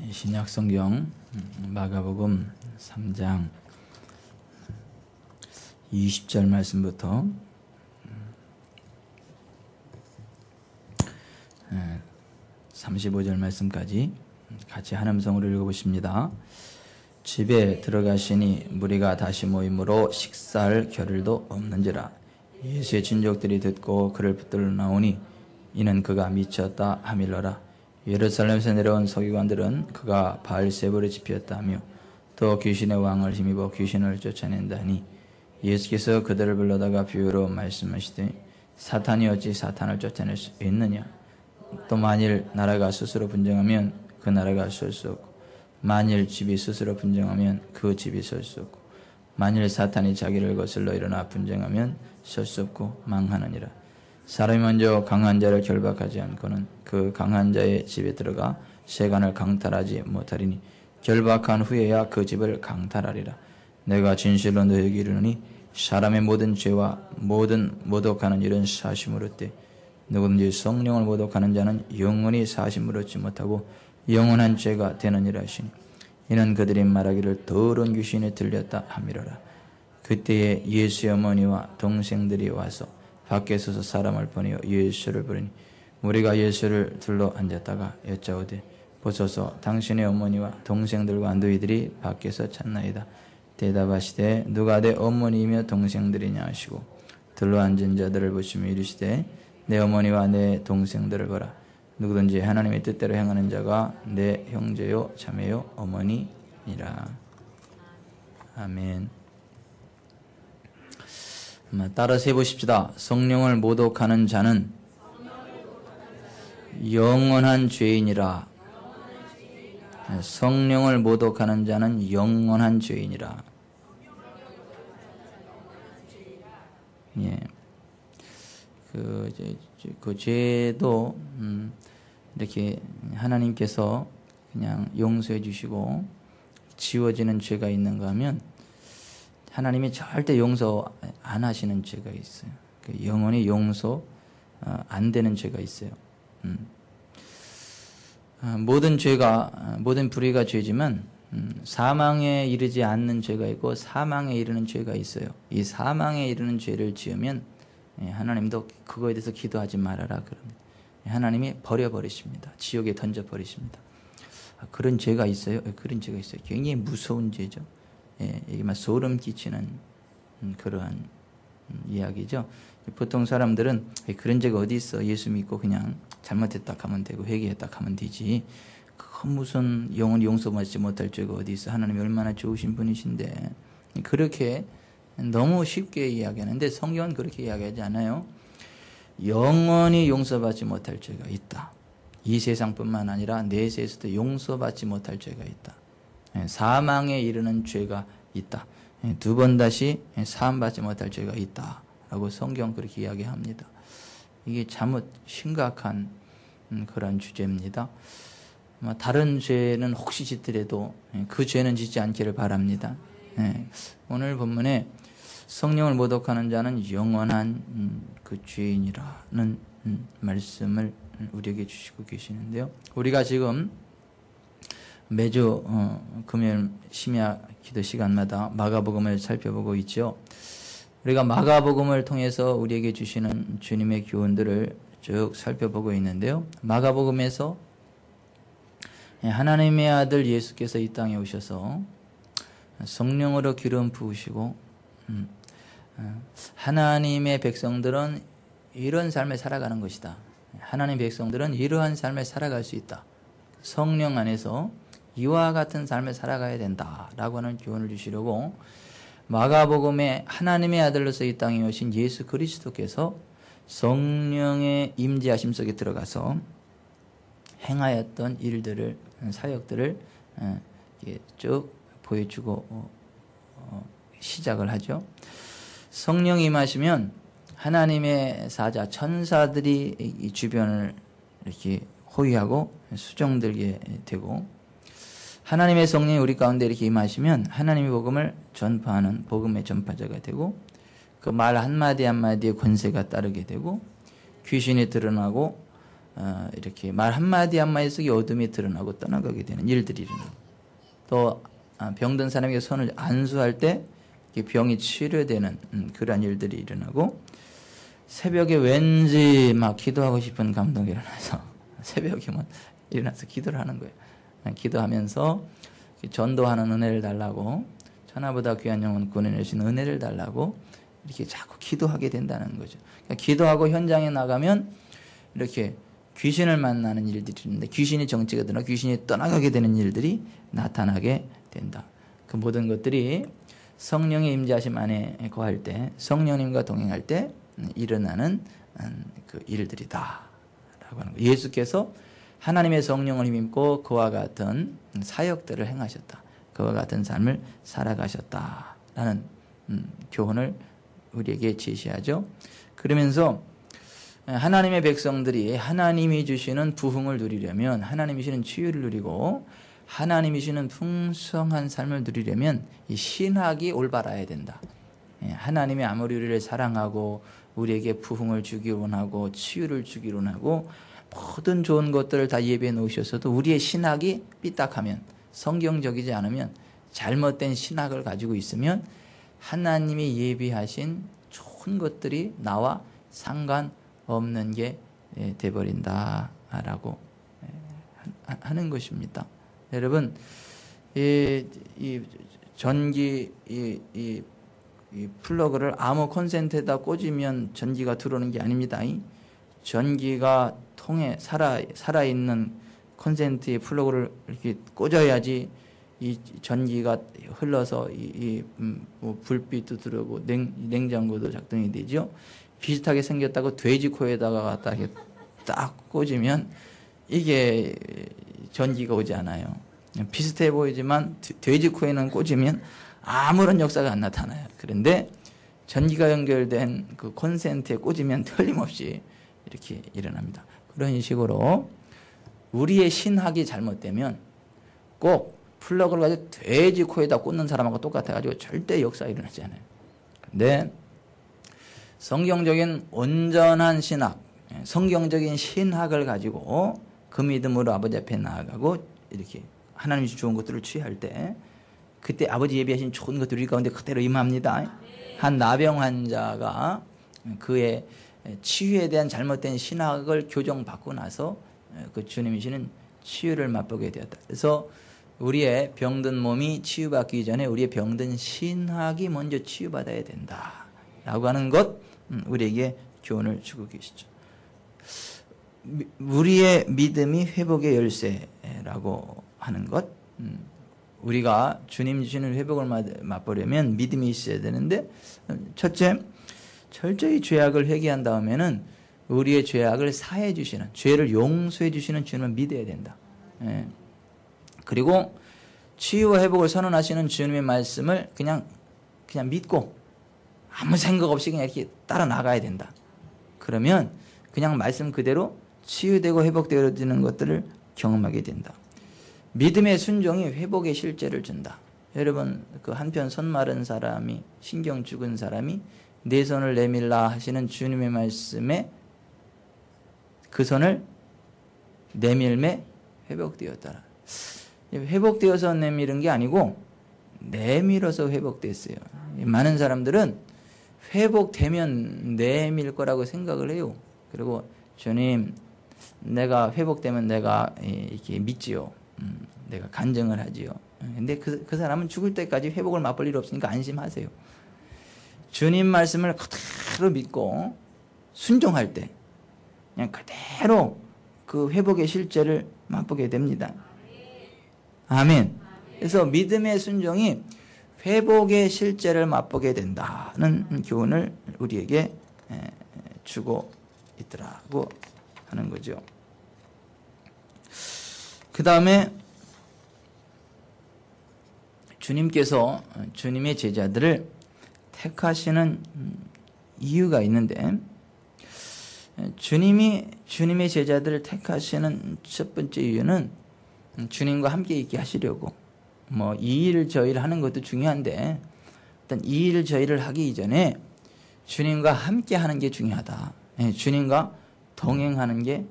신약 성경 마가복음 3장 20절 말씀부터 35절 말씀까지 같이 한 음성으로 읽어보십니다. 집에 들어가시니 무리가 다시 모임으로 식사할 겨를도 없는지라. 예수의 친족들이 듣고 그를 붙들어 나오니 이는 그가 미쳤다 하밀러라. 예루살렘에서 내려온 서기관들은 그가 바알세불에 집혔다며 또 귀신의 왕을 힘입어 귀신을 쫓아낸다니 예수께서 그들을 불러다가 비유로 말씀하시되 사탄이 어찌 사탄을 쫓아낼 수 있느냐. 또 만일 나라가 스스로 분쟁하면 그 나라가 설 수 없고 만일 집이 스스로 분쟁하면 그 집이 설 수 없고 만일 사탄이 자기를 거슬러 일어나 분쟁하면 설 수 없고 망하느니라. 사람이 먼저 강한 자를 결박하지 않고는 그 강한 자의 집에 들어가 세간을 강탈하지 못하리니 결박한 후에야 그 집을 강탈하리라. 내가 진실로 너희에게 이르노니 사람의 모든 죄와 모든 모독하는 일은 사심으로 얻되 누구든지 성령을 모독하는 자는 영원히 사심으로 얻지 못하고 영원한 죄가 되느니라 하시니 이는 그들이 말하기를 더러운 귀신에 들렸다 하미로라. 그때에 예수의 어머니와 동생들이 와서 밖에 서서 사람을 보내어 예수를 부르니 우리가 예수를 둘러 앉았다가 여짜오되 보소서 당신의 어머니와 동생들과 너희들이 밖에서 찾나이다. 대답하시되 누가 내 어머니이며 동생들이냐 하시고 둘러 앉은 자들을 보시며 이르시되 내 어머니와 내 동생들을 보라. 누구든지 하나님의 뜻대로 행하는 자가 내 형제요 자매요 어머니니라. 아멘. 따라서 해보십시다. 성령을 모독하는 자는 영원한 죄인이라. 성령을 모독하는 자는 영원한 죄인이라. 예. 그 죄도 이렇게 하나님께서 그냥 용서해 주시고 지워지는 죄가 있는가 하면 하나님이 절대 용서 안 하시는 죄가 있어요. 영원히 용서 안 되는 죄가 있어요. 모든 죄가, 모든 불의가 죄지만 사망에 이르지 않는 죄가 있고 사망에 이르는 죄가 있어요. 이 사망에 이르는 죄를 지으면 하나님도 그거에 대해서 기도하지 말아라 그럽니다. 하나님이 버려버리십니다. 지옥에 던져버리십니다. 그런 죄가 있어요? 그런 죄가 있어요. 굉장히 무서운 죄죠. 이게 막 소름 끼치는 그러한 이야기죠. 보통 사람들은 그런 죄가 어디 있어? 예수 믿고 그냥 잘못했다 하면 되고 회개했다 하면 되지. 그 무슨 영원히 용서받지 못할 죄가 어디 있어? 하나님이 얼마나 좋으신 분이신데. 그렇게 너무 쉽게 이야기하는데 성경은 그렇게 이야기하지 않아요. 영원히 용서받지 못할 죄가 있다. 이 세상뿐만 아니라 내세에서도 용서받지 못할 죄가 있다. 사망에 이르는 죄가 있다. 두 번 다시 사함받지 못할 죄가 있다. 라고 성경 그렇게 이야기합니다. 이게 잘못 심각한 그런 주제입니다. 다른 죄는 혹시 짓더라도 그 죄는 짓지 않기를 바랍니다. 오늘 본문에 성령을 모독하는 자는 영원한 그 죄인이라는 말씀을 우리에게 주시고 계시는데요. 우리가 지금 매주 금요일 심야 기도 시간마다 마가복음을 살펴보고 있죠. 우리가 마가복음을 통해서 우리에게 주시는 주님의 교훈들을 쭉 살펴보고 있는데요. 마가복음에서 하나님의 아들 예수께서 이 땅에 오셔서 성령으로 기름 부으시고 하나님의 백성들은 이런 삶을 살아가는 것이다. 하나님의 백성들은 이러한 삶을 살아갈 수 있다. 성령 안에서 이와 같은 삶을 살아가야 된다라고 하는 교훈을 주시려고 마가복음에 하나님의 아들로서 이 땅에 오신 예수 그리스도께서 성령의 임재하심 속에 들어가서 행하였던 일들을 사역들을 쭉 보여주고 시작을 하죠. 성령이 임하시면 하나님의 사자 천사들이 이 주변을 이렇게 호위하고 수종들게 되고 하나님의 성령이 우리 가운데 이렇게 임하시면 하나님의 복음을 전파하는 복음의 전파자가 되고 그 말 한마디 한마디에 권세가 따르게 되고 귀신이 드러나고 이렇게 말 한마디 한마디 속에 어둠이 드러나고 떠나가게 되는 일들이 일어나고, 또 병든 사람에게 손을 안수할 때 병이 치료되는 그러한 일들이 일어나고, 새벽에 왠지 막 기도하고 싶은 감동이 일어나서 새벽이면 일어나서 기도를 하는 거예요. 기도하면서 전도하는 은혜를 달라고, 천하보다 귀한 영혼 구원해 주신 은혜를 달라고 이렇게 자꾸 기도하게 된다는 거죠. 그러니까 기도하고 현장에 나가면 이렇게 귀신을 만나는 일들이 있는데, 귀신이 정체가 되나 귀신이 떠나가게 되는 일들이 나타나게 된다. 그 모든 것들이 성령의 임재하심 안에 거할 때, 성령님과 동행할 때 일어나는 그 일들이다 라고 하는 거예요. 예수께서 하나님의 성령을 힘입고 그와 같은 사역들을 행하셨다, 그와 같은 삶을 살아가셨다라는 교훈을 우리에게 제시하죠. 그러면서 하나님의 백성들이 하나님이 주시는 부흥을 누리려면, 하나님이 주시는 치유를 누리고 하나님이 주시는 풍성한 삶을 누리려면 이 신학이 올바라야 된다. 하나님이 아무리 우리를 사랑하고 우리에게 부흥을 주기 원하고 치유를 주기 원하고 모든 좋은 것들을 다 예비해 놓으셨어도 우리의 신학이 삐딱하면, 성경적이지 않으면, 잘못된 신학을 가지고 있으면 하나님이 예비하신 좋은 것들이 나와 상관없는 게 돼버린다라고 하는 것입니다. 여러분, 이 전기 이 플러그를 아무 콘센트에다 꽂으면 전기가 들어오는 게 아닙니다. 전기가 통해 살아있는 콘센트의 플러그를 이렇게 꽂아야지 이 전기가 흘러서 뭐 불빛도 들어오고 냉장고도 작동이 되죠. 비슷하게 생겼다고 돼지 코에다가 갖다 이렇게 딱 꽂으면 이게 전기가 오지 않아요. 비슷해 보이지만 돼지 코에는 꽂으면 아무런 역사가 안 나타나요. 그런데 전기가 연결된 그 콘센트에 꽂으면 틀림없이 이렇게 일어납니다. 그런 식으로 우리의 신학이 잘못되면 꼭 플러그를 가지고 돼지 코에다 꽂는 사람하고 똑같아가지고 절대 역사가 일어나지 않아요. 근데 성경적인 온전한 신학, 성경적인 신학을 가지고 그 믿음으로 아버지 앞에 나아가고 이렇게 하나님이 좋은 것들을 취할 때, 그때 아버지 예비하신 좋은 것들이 우리 가운데 그대로 임합니다. 한 나병 환자가 그의 치유에 대한 잘못된 신학을 교정받고 나서 그 주님이시는 치유를 맛보게 되었다. 그래서 우리의 병든 몸이 치유받기 전에 우리의 병든 신학이 먼저 치유받아야 된다라고 하는 것, 우리에게 교훈을 주고 계시죠. 우리의 믿음이 회복의 열쇠라고 하는 것, 우리가 주님 주시는 회복을 맛보려면 믿음이 있어야 되는데, 첫째, 철저히 죄악을 회개한 다음에는 우리의 죄악을 사해 주시는, 죄를 용서해 주시는 주님을 믿어야 된다. 그리고 치유와 회복을 선언하시는 주님의 말씀을 그냥 믿고 아무 생각 없이 그냥 이렇게 따라 나가야 된다. 그러면 그냥 말씀 그대로 치유되고 회복되어지는 것들을 경험하게 된다. 믿음의 순종이 회복의 실제를 준다. 여러분, 그 한편 손 마른 사람이, 신경 죽은 사람이 내 손을 내밀라 하시는 주님의 말씀에 그 손을 내밀매 회복되었더라. 회복되어서 내밀은 게 아니고 내밀어서 회복됐어요. 많은 사람들은 회복되면 내밀 거라고 생각을 해요. 그리고 주님, 내가 회복되면 내가 이렇게 믿지요. 내가 간증을 하지요. 근데 그 사람은 죽을 때까지 회복을 맛볼 일 없으니까 안심하세요. 주님 말씀을 그대로 믿고 순종할 때 그냥 그대로 그 회복의 실제를 맛보게 됩니다. 아멘. 그래서 믿음의 순종이 회복의 실제를 맛보게 된다는 교훈을 우리에게 주고 있더라고 하는 거죠. 그 다음에 주님께서 주님의 제자들을 택하시는 이유가 있는데, 주님의 제자들을 택하시는 첫 번째 이유는 주님과 함께 있게 하시려고, 뭐 이 일 저 일 하는 것도 중요한데 일단 이 일 저 일을 하기 이전에 주님과 함께 하는 게 중요하다. 주님과 동행하는 게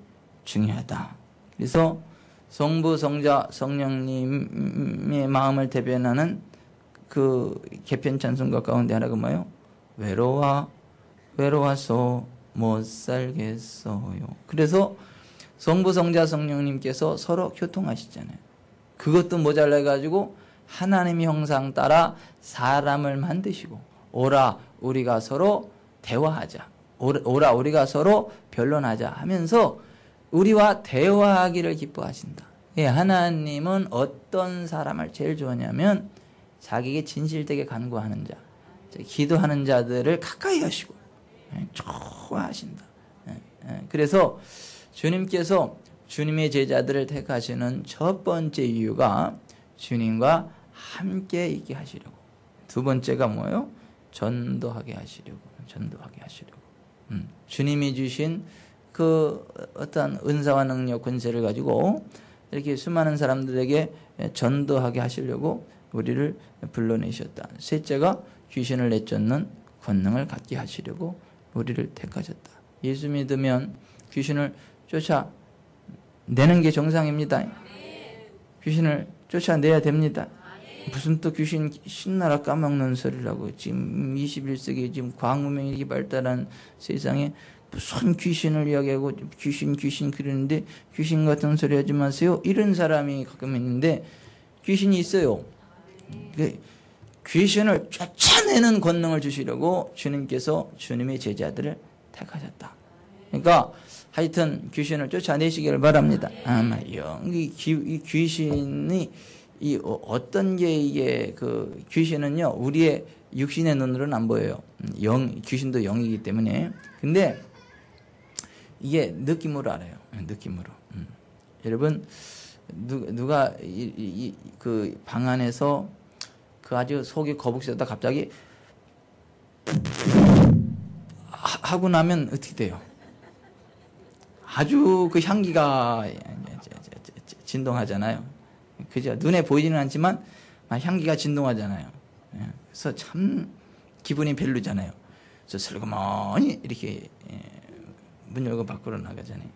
중요하다. 그래서 성부, 성자, 성령님의 마음을 대변하는 그 개편 찬송가 가운데 하나가 뭐예요? 외로워서 못 살겠어요. 그래서 성부, 성자, 성령님께서 서로 교통하시잖아요. 그것도 모자라가지고 하나님의 형상 따라 사람을 만드시고 오라 우리가 서로 대화하자. 오라 우리가 서로 변론하자 하면서 우리와 대화하기를 기뻐하신다. 예, 하나님은 어떤 사람을 제일 좋아하냐면 자기에게 진실되게 간구하는 자, 기도하는 자들을 가까이 하시고 좋아하신다. 그래서 주님께서 주님의 제자들을 택하시는 첫 번째 이유가 주님과 함께 있게 하시려고. 두 번째가 뭐예요? 전도하게 하시려고. 주님이 주신 그 어떤 은사와 능력, 권세를 가지고 이렇게 수많은 사람들에게 전도하게 하시려고 우리를 불러내셨다. 셋째가 귀신을 내쫓는 권능을 갖게 하시려고 우리를 택하셨다. 예수 믿으면 귀신을 쫓아내는 게 정상입니다. 귀신을 쫓아내야 됩니다. 무슨 또 귀신 신나라 까먹는 소리라고. 지금 21세기 지금 과학문명이 이렇게 발달한 세상에 무슨 귀신을 이야기하고 귀신 그러는데 귀신 같은 소리 하지 마세요. 이런 사람이 가끔 있는데 귀신이 있어요. 귀신을 쫓아내는 권능을 주시려고 주님께서 주님의 제자들을 택하셨다. 그러니까 하여튼 귀신을 쫓아내시기를 바랍니다. 아마 이 귀신이 이 어떤 게 이게 그 귀신은요 우리의 육신의 눈으로는 안 보여요. 귀신도 영이기 때문에. 근데 이게 느낌으로 알아요. 느낌으로. 여러분 누가 그 방 안에서 그 아주 속이 거북스러다 갑자기 하고 나면 어떻게 돼요? 아주 그 향기가 진동하잖아요. 그죠? 눈에 보이지는 않지만 향기가 진동하잖아요. 그래서 참 기분이 별로잖아요. 그래서 슬그머니 이렇게 문 열고 밖으로 나가잖아요.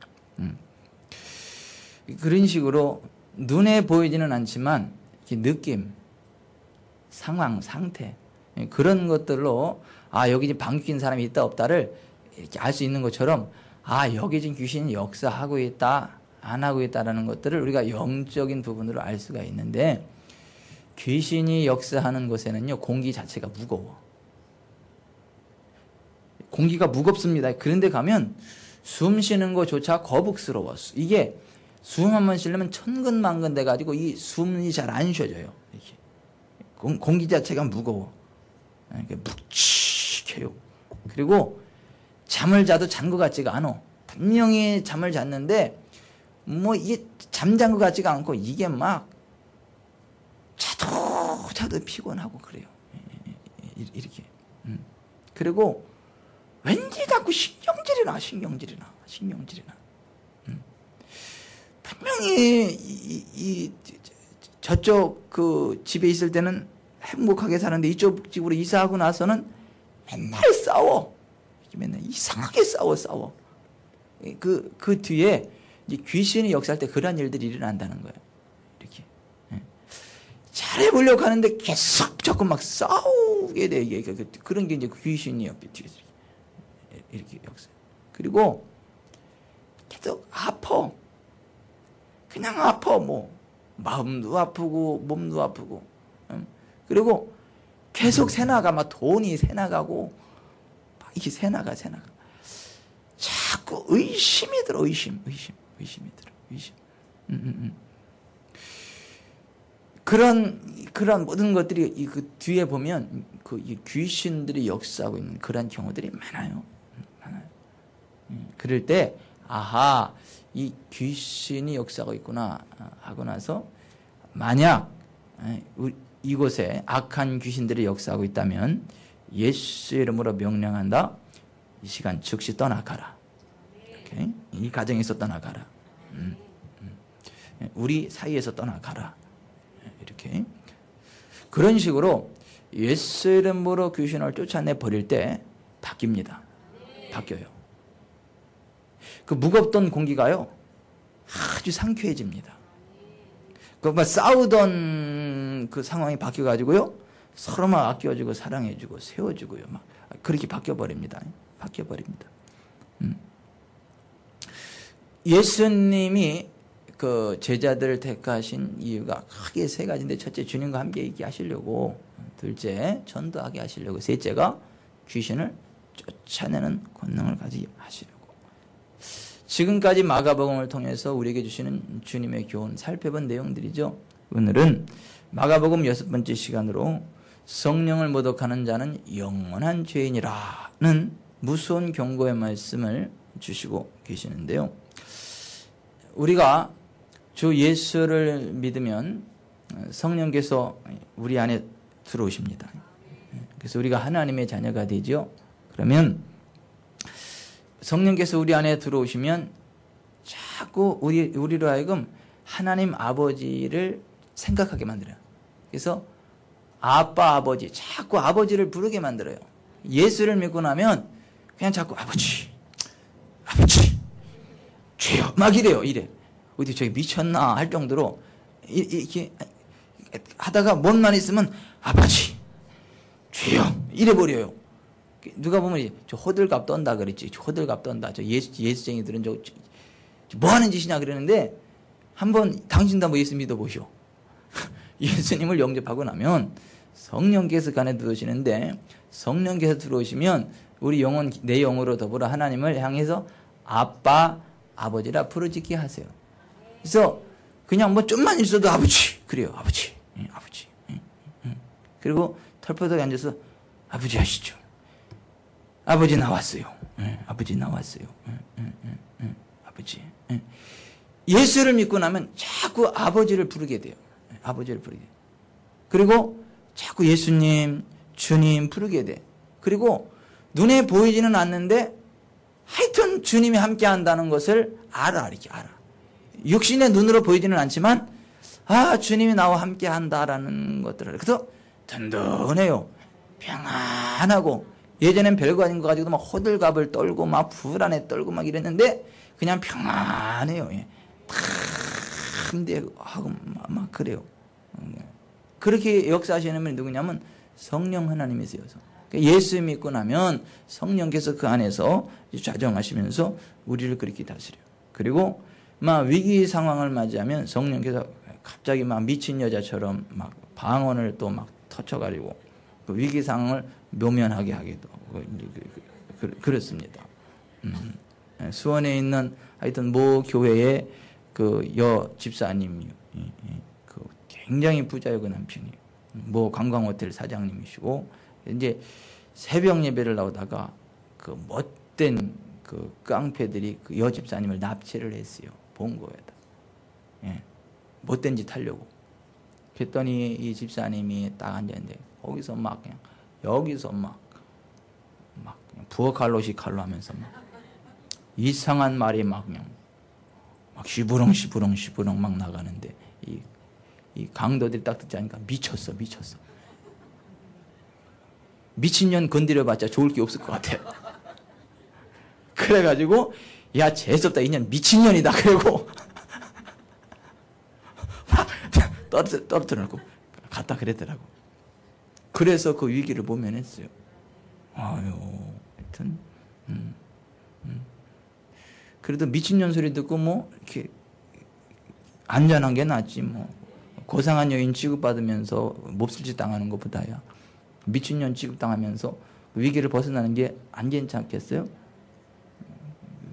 그런 식으로 눈에 보이지는 않지만 느낌, 상황, 상태 그런 것들로 여기 지금 방귀 낀 사람이 있다 없다를 이렇게 알 수 있는 것처럼 여기 지금 귀신이 역사하고 있다 안 하고 있다라는 것들을 우리가 영적인 부분으로 알 수가 있는데 귀신이 역사하는 곳에는요 공기 자체가 무거워. 공기가 무겁습니다. 그런데 가면 숨 쉬는 것조차 거북스러워. 이게 숨 한 번 쉬려면 천근만근 돼가지고 이 숨이 잘 안 쉬어져요. 이렇게. 공기 자체가 무거워. 묵직해요. 그리고 잠을 자도 잔 것 같지가 않아. 분명히 잠을 잤는데 뭐 이게 잠잔 것 같지가 않고 이게 막 자도 피곤하고 그래요. 이렇게. 그리고 왠지 자꾸 신경질이 나. 분명히 저쪽 그 집에 있을 때는 행복하게 사는데 이쪽 집으로 이사하고 나서는 맨날 싸워. 맨날 이상하게 싸워. 그 뒤에 귀신이 역사할 때 그런 일들이 일어난다는 거예요. 이렇게. 잘해보려고 하는데 계속 자꾸 막 싸우게 돼. 그런 게 이제 귀신이요. 이렇게 역사. 그리고 계속 아파. 그냥 아파. 뭐 마음도 아프고 몸도 아프고. 그리고 계속 새나가. 막 돈이 새나가고 막 이렇게 새나가. 자꾸 의심이 들어. 의심이 들어. 그런 모든 것들이 그 뒤에 보면 그 귀신들이 역사하고 있는 그런 경우들이 많아요. 그럴 때 이 귀신이 역사하고 있구나 하고 나서 만약 이곳에 악한 귀신들이 역사하고 있다면 예수 이름으로 명령한다. 이 시간 즉시 떠나가라. 오케이? 이 가정에서 떠나가라. 우리 사이에서 떠나가라. 이렇게. 그런 식으로 예수 이름으로 귀신을 쫓아내 버릴 때 바뀝니다. 바뀌어요. 그 무겁던 공기가요 아주 상쾌해집니다. 그 싸우던 그 상황이 바뀌어가지고요, 서로 막 아껴주고 사랑해주고 세워주고요, 막 그렇게 바뀌어버립니다. 예수님이 그 제자들을 택하신 이유가 크게 세 가지인데, 첫째, 주님과 함께 있게 하시려고, 둘째, 전도하게 하시려고, 셋째가 귀신을 쫓아내는 권능을 가지게 하시려고. 지금까지 마가복음을 통해서 우리에게 주시는 주님의 교훈 살펴본 내용들이죠. 오늘은 마가복음 6번째 시간으로 성령을 모독하는 자는 영원한 죄인이라는 무서운 경고의 말씀을 주시고 계시는데요. 우리가 주 예수를 믿으면 성령께서 우리 안에 들어오십니다. 그래서 우리가 하나님의 자녀가 되죠. 그러면 성령께서 우리 안에 들어오시면 자꾸 우리로 하여금 하나님 아버지를 생각하게 만들어요. 그래서 아빠, 아버지, 자꾸 아버지를 부르게 만들어요. 예수를 믿고 나면 그냥 자꾸 아버지, 죄요, 막 이래요. 어디 저기 미쳤나 할 정도로 이렇게 하다가 뭔 있으면 아버지, 죄요, 이래버려요. 누가 보면 저 호들갑 떤다 그랬지. 호들갑 떤다. 저 예수쟁이들은 뭐 하는 짓이냐 그러는데, 한번 당신도 한번 예수 믿어보시오. 예수님을 영접하고 나면 성령께서 그 안에 들어오시는데, 성령께서 들어오시면 우리 영혼, 내 영으로 더불어 하나님을 향해서 아빠, 아버지라 부르짖게 하세요. 그래서 그냥 뭐 좀만 있어도 아버지, 그래요. 아버지, 아버지. 그리고 털포덕에 앉아서 아버지 하시죠. 아버지 나왔어요. 아버지 나왔어요. 아버지. 예수를 믿고 나면 자꾸 아버지를 부르게 돼요. 아버지를 부르게. 그리고 자꾸 예수님, 주님 부르게 돼. 그리고 눈에 보이지는 않는데 하여튼 주님이 함께 한다는 것을 이렇게 알아. 육신의 눈으로 보이지는 않지만, 주님이 나와 함께 한다라는 것들을. 그래서 든든해요. 평안하고, 예전엔 별거 아닌 거 가지고도 막 호들갑을 떨고 막 불안에 떨고 막 이랬는데 그냥 평안해요. 하고 막 그래요. 그렇게 역사하시는 분이 누구냐면 성령 하나님이세요. 예수 믿고 나면 성령께서 그 안에서 좌정하시면서 우리를 그렇게 다스려요. 그리고 막 위기 상황을 맞이하면 성령께서 갑자기 막 미친 여자처럼 막 방언을 또 막 터쳐가지고 그 위기 상황을 묘면하게 하기도 그렇습니다. 수원에 있는 하여튼 모 교회의 그 집사님이 그 굉장히 부자요, 그 남편이 모 관광호텔 사장님이시고, 이제 새벽 예배를 나오다가 그 못된 그 깡패들이 그 집사님을 납치를 했어요. 본거에다. 못된 짓 하려고. 그랬더니 이 집사님이 딱 앉아있는데 거기서 막 그냥 여기서 막 그냥 부엌칼로시 칼로 하면서 막 이상한 말이 막 그냥 막 시부렁 막 나가는데 이 강도들이 딱 듣지 않으니까 미쳤어. 미친년 건드려봤자 좋을 게 없을 것 같아. 그래가지고 야 재수없다, 이년 미친년이다. 그러고 막 떨어뜨려놓고 갔다 그랬더라고. 그래서 그 위기를 모면했어요. 하여튼 그래도 미친년 소리 듣고 뭐 이렇게 안전한 게 낫지, 뭐 고상한 여인 취급받으면서 몹쓸짓 당하는 것보다야 미친년 취급당하면서 위기를 벗어나는 게 안 괜찮겠어요?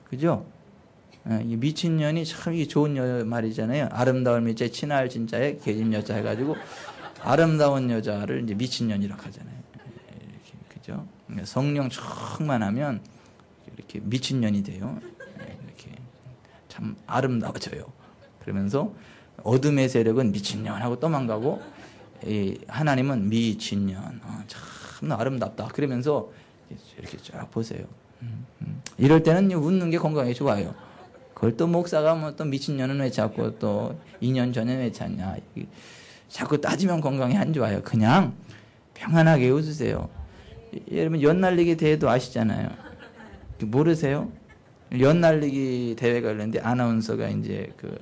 그죠? 이 미친년이 참 이 좋은 말이잖아요. 아름다운 미자에 친할 진짜에 계집 여자 해가지고 아름다운 여자를 이제 미친년이라고 하잖아요. 이렇게, 그죠? 성령 충만하면 이렇게 미친년이 돼요. 이렇게 참 아름다워져요. 그러면서 어둠의 세력은 미친년하고 도망가고, 하나님은 미친년, 참 아름답다. 그러면서 이렇게 쫙 보세요. 이럴 때는 웃는 게 건강에 좋아요. 그걸 또 목사가 뭐 또 미친년은 왜 자꾸 또 2년 전에 왜 찾냐. 자꾸 따지면 건강에 안 좋아요. 그냥 평안하게 웃으세요. 여러분 연날리기 대회도 아시잖아요. 모르세요? 연날리기 대회가 열렸는데 아나운서가 이제 그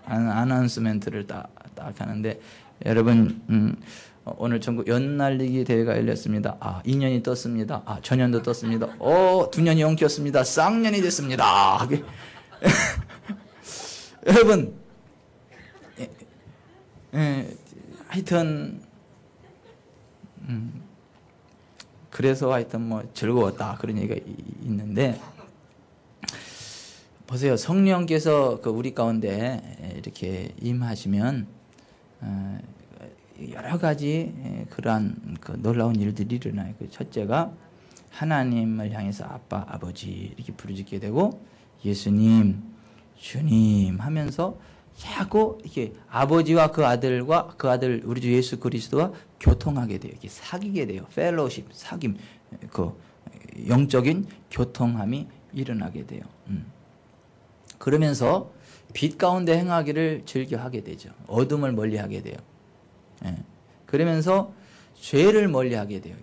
아나운스멘트를 딱 하는데 여러분 오늘 전국 연날리기 대회가 열렸습니다. 2년이 떴습니다. 전년도 떴습니다. 2년이 엉켰습니다. 쌍년이 됐습니다. 여러분 하여튼 그래서 하여튼 뭐 즐거웠다 그런 얘기가 있는데 보세요. 성령께서 그 우리 가운데 이렇게 임하시면 여러 가지 그러한 그 놀라운 일들이 일어나요. 그 첫째가 하나님을 향해서 아빠, 아버지 이렇게 부르짖게 되고 예수님, 주님 하면서 자꾸 이렇게 아버지와 그 아들과 그 아들 우리 주 예수 그리스도와 교통하게 돼요. 이렇게 사귀게 돼요. 펠로십, 사귐, 그 영적인 교통함이 일어나게 돼요. 그러면서 빛 가운데 행하기를 즐겨 하게 되죠. 어둠을 멀리 하게 돼요. 그러면서 죄를 멀리 하게 돼요.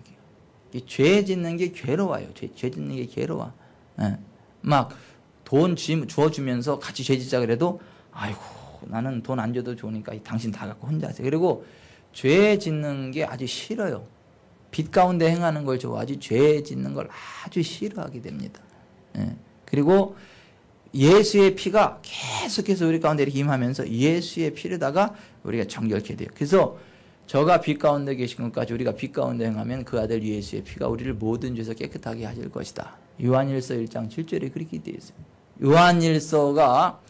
죄 짓는 게 괴로워요. 죄 짓는 게 괴로워. 막 돈 주어주면서 같이 죄 짓자 그래도 아이고 나는 돈 안 줘도 좋으니까 당신 다 갖고 혼자 하세요. 그리고 죄 짓는 게 아주 싫어요. 빛 가운데 행하는 걸 좋아하지 죄 짓는 걸 아주 싫어하게 됩니다. 그리고 예수의 피가 계속해서 우리 가운데 이렇게 임하면서 예수의 피로다가 우리가 정결케 돼요. 그래서 저가 빛 가운데 계신 것까지 우리가 빛 가운데 행하면 그 아들 예수의 피가 우리를 모든 죄에서 깨끗하게 하실 것이다. 요한일서 1장 7절에 그렇게 되어 있어요. 요한일서가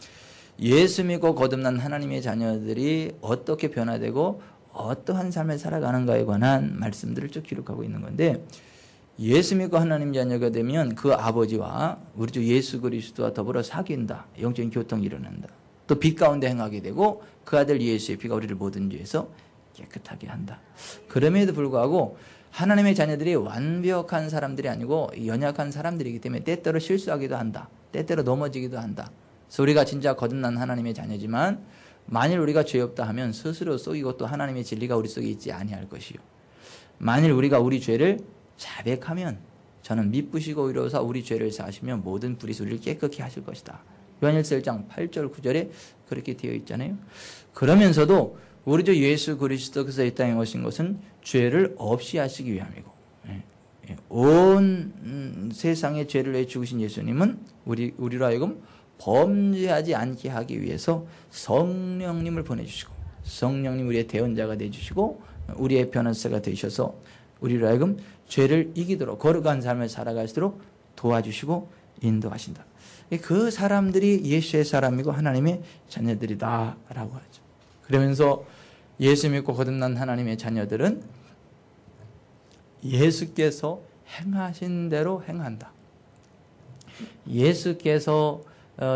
예수 믿고 거듭난 하나님의 자녀들이 어떻게 변화되고 어떠한 삶을 살아가는가에 관한 말씀들을 쭉 기록하고 있는 건데 예수 믿고 하나님 자녀가 되면 그 아버지와 우리 주 예수 그리스도와 더불어 사귄다. 영적인 교통이 일어난다. 또 빛 가운데 행하게 되고 그 아들 예수의 피가 우리를 모든 죄에서 깨끗하게 한다. 그럼에도 불구하고 하나님의 자녀들이 완벽한 사람들이 아니고 연약한 사람들이기 때문에 때때로 실수하기도 한다. 때때로 넘어지기도 한다. 그래서 우리가 진짜 거듭난 하나님의 자녀지만 만일 우리가 죄 없다 하면 스스로 속이고 또 하나님의 진리가 우리 속에 있지 아니할 것이요. 만일 우리가 우리 죄를 자백하면 저는 미쁘시고 의로우사 우리 죄를 사하시면 모든 불의에서 우리를 깨끗게 하실 것이다. 요한일서 1장 8절 9절에 그렇게 되어 있잖아요. 그러면서도 우리 주 예수 그리스도께서 이 땅에 오신 것은 죄를 없이 하시기 위함이고 온 세상의 죄를 위해 죽으신 예수님은 우리로 하여금 범죄하지 않게 하기 위해서 성령님을 보내주시고 성령님 우리의 대언자가 되주시고 우리의 변호사가 되셔서 우리로 하여금 죄를 이기도록 거룩한 삶을 살아갈수록 도와주시고 인도하신다. 그 사람들이 예수의 사람이고 하나님의 자녀들이다라고 하죠. 그러면서 예수 믿고 거듭난 하나님의 자녀들은 예수께서 행하신 대로 행한다. 예수께서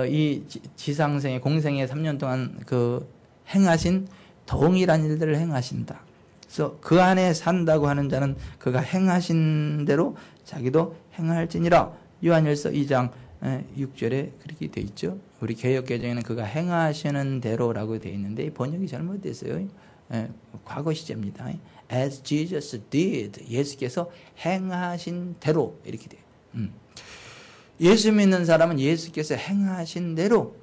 이 지상생의 공생의 3년 동안 그 행하신 동일한 일들을 행하신다. 그래서 그 안에 산다고 하는 자는 그가 행하신 대로 자기도 행할지니라. 요한일서 2장 6절에 그렇게 되어 있죠. 우리 개역개정에는 그가 행하시는 대로라고 되어 있는데 번역이 잘못됐어요. 과거 시제입니다. As Jesus did. 예수께서 행하신 대로 이렇게 돼요. 예수 믿는 사람은 예수께서 행하신 대로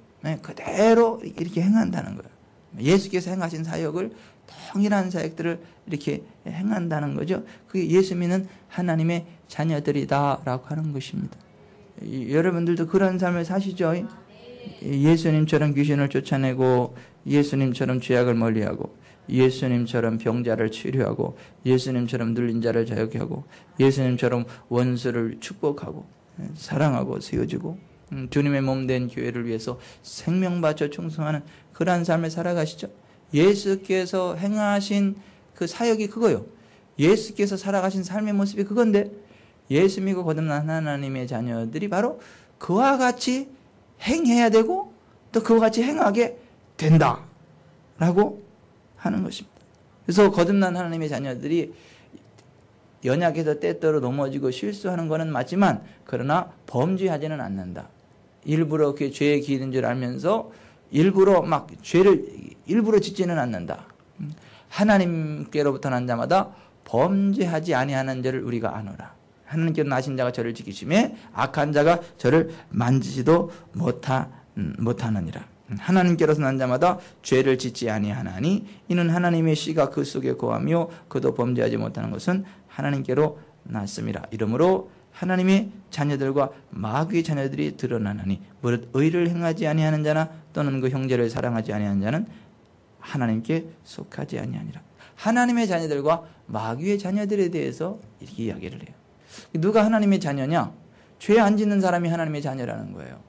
그대로 이렇게 행한다는 거예요. 예수께서 행하신 사역을 동일한 사역들을 이렇게 행한다는 거죠. 그게 예수 믿는 하나님의 자녀들이다라고 하는 것입니다. 여러분들도 그런 삶을 사시죠? 예수님처럼 귀신을 쫓아내고 예수님처럼 죄악을 멀리하고 예수님처럼 병자를 치료하고 예수님처럼 눌린 자를 자유케 하고 예수님처럼 원수를 축복하고 사랑하고 세워주고 주님의 몸 된 교회를 위해서 생명 바쳐 충성하는 그러한 삶을 살아가시죠. 예수께서 행하신 그 사역이 그거요. 예수께서 살아가신 삶의 모습이 그건데 예수 믿고 거듭난 하나님의 자녀들이 바로 그와 같이 행해야 되고 또 그와 같이 행하게 된다라고 하는 것입니다. 그래서 거듭난 하나님의 자녀들이 연약해서 때때로 넘어지고 실수하는 것은 맞지만 그러나 범죄하지는 않는다. 일부러 그 죄에 기이는 줄 알면서 일부러 막 죄를 일부러 짓지는 않는다. 하나님께로부터 난 자마다 범죄하지 아니하는 자를 우리가 아노라. 하나님께로 나신 자가 저를 지키심에 악한 자가 저를 만지지도 못하느니라. 하나님께로서 난 자마다 죄를 짓지 아니하나니 이는 하나님의 씨가 그 속에 거하며 그도 범죄하지 못하는 것은 하나님께로 났음이라. 이러므로 하나님의 자녀들과 마귀의 자녀들이 드러나나니 무릇 의를 행하지 아니하는 자나 또는 그 형제를 사랑하지 아니하는 자는 하나님께 속하지 아니하니라. 하나님의 자녀들과 마귀의 자녀들에 대해서 이렇게 이야기를 해요. 누가 하나님의 자녀냐? 죄 안 짓는 사람이 하나님의 자녀라는 거예요.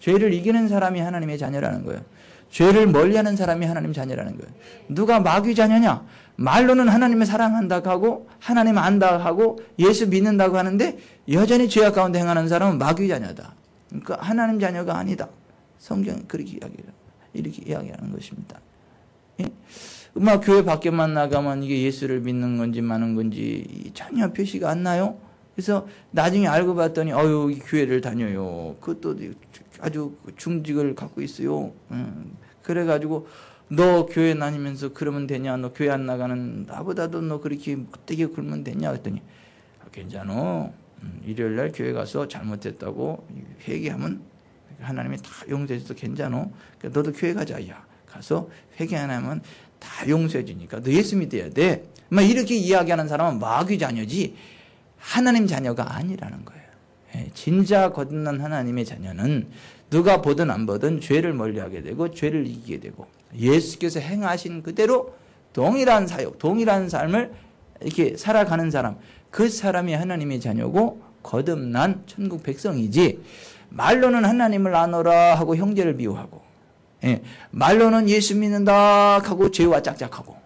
죄를 이기는 사람이 하나님의 자녀라는 거예요. 죄를 멀리하는 사람이 하나님의 자녀라는 거예요. 누가 마귀 자녀냐? 말로는 하나님을 사랑한다고 하고 하나님 안다고 하고 예수 믿는다고 하는데 여전히 죄악 가운데 행하는 사람은 마귀 자녀다. 그러니까 하나님 자녀가 아니다. 성경이 그렇게 이렇게 이야기하는 것입니다. 예? 막 교회 밖에만 나가면 이게 예수를 믿는 건지 마는 건지 전혀 표시가 안 나요. 그래서 나중에 알고 봤더니 이 교회를 다녀요. 그것도 아주 중직을 갖고 있어요. 그래가지고 너 교회 다니면서 그러면 되냐? 너 교회 안 나가는 나보다도 너 그렇게 어떻게 굴면 되냐? 그랬더니 괜찮아. 일요일날 교회 가서 잘못했다고 회개하면 하나님이 다 용서해줘서 괜찮아. 그러니까 너도 교회 가자. 야 가서 회개 안 하면 다 용서해 주니까 너 예수 믿어야 돼. 막 이렇게 이야기하는 사람은 마귀 자녀지 하나님 자녀가 아니라는 거예요. 진짜 거듭난 하나님의 자녀는 누가 보든 안 보든 죄를 멀리하게 되고 죄를 이기게 되고 예수께서 행하신 그대로 동일한 사역, 동일한 삶을 이렇게 살아가는 사람, 그 사람이 하나님의 자녀고 거듭난 천국 백성이지 말로는 하나님을 아노라 하고 형제를 미워하고 말로는 예수 믿는다 하고 죄와 짝짝하고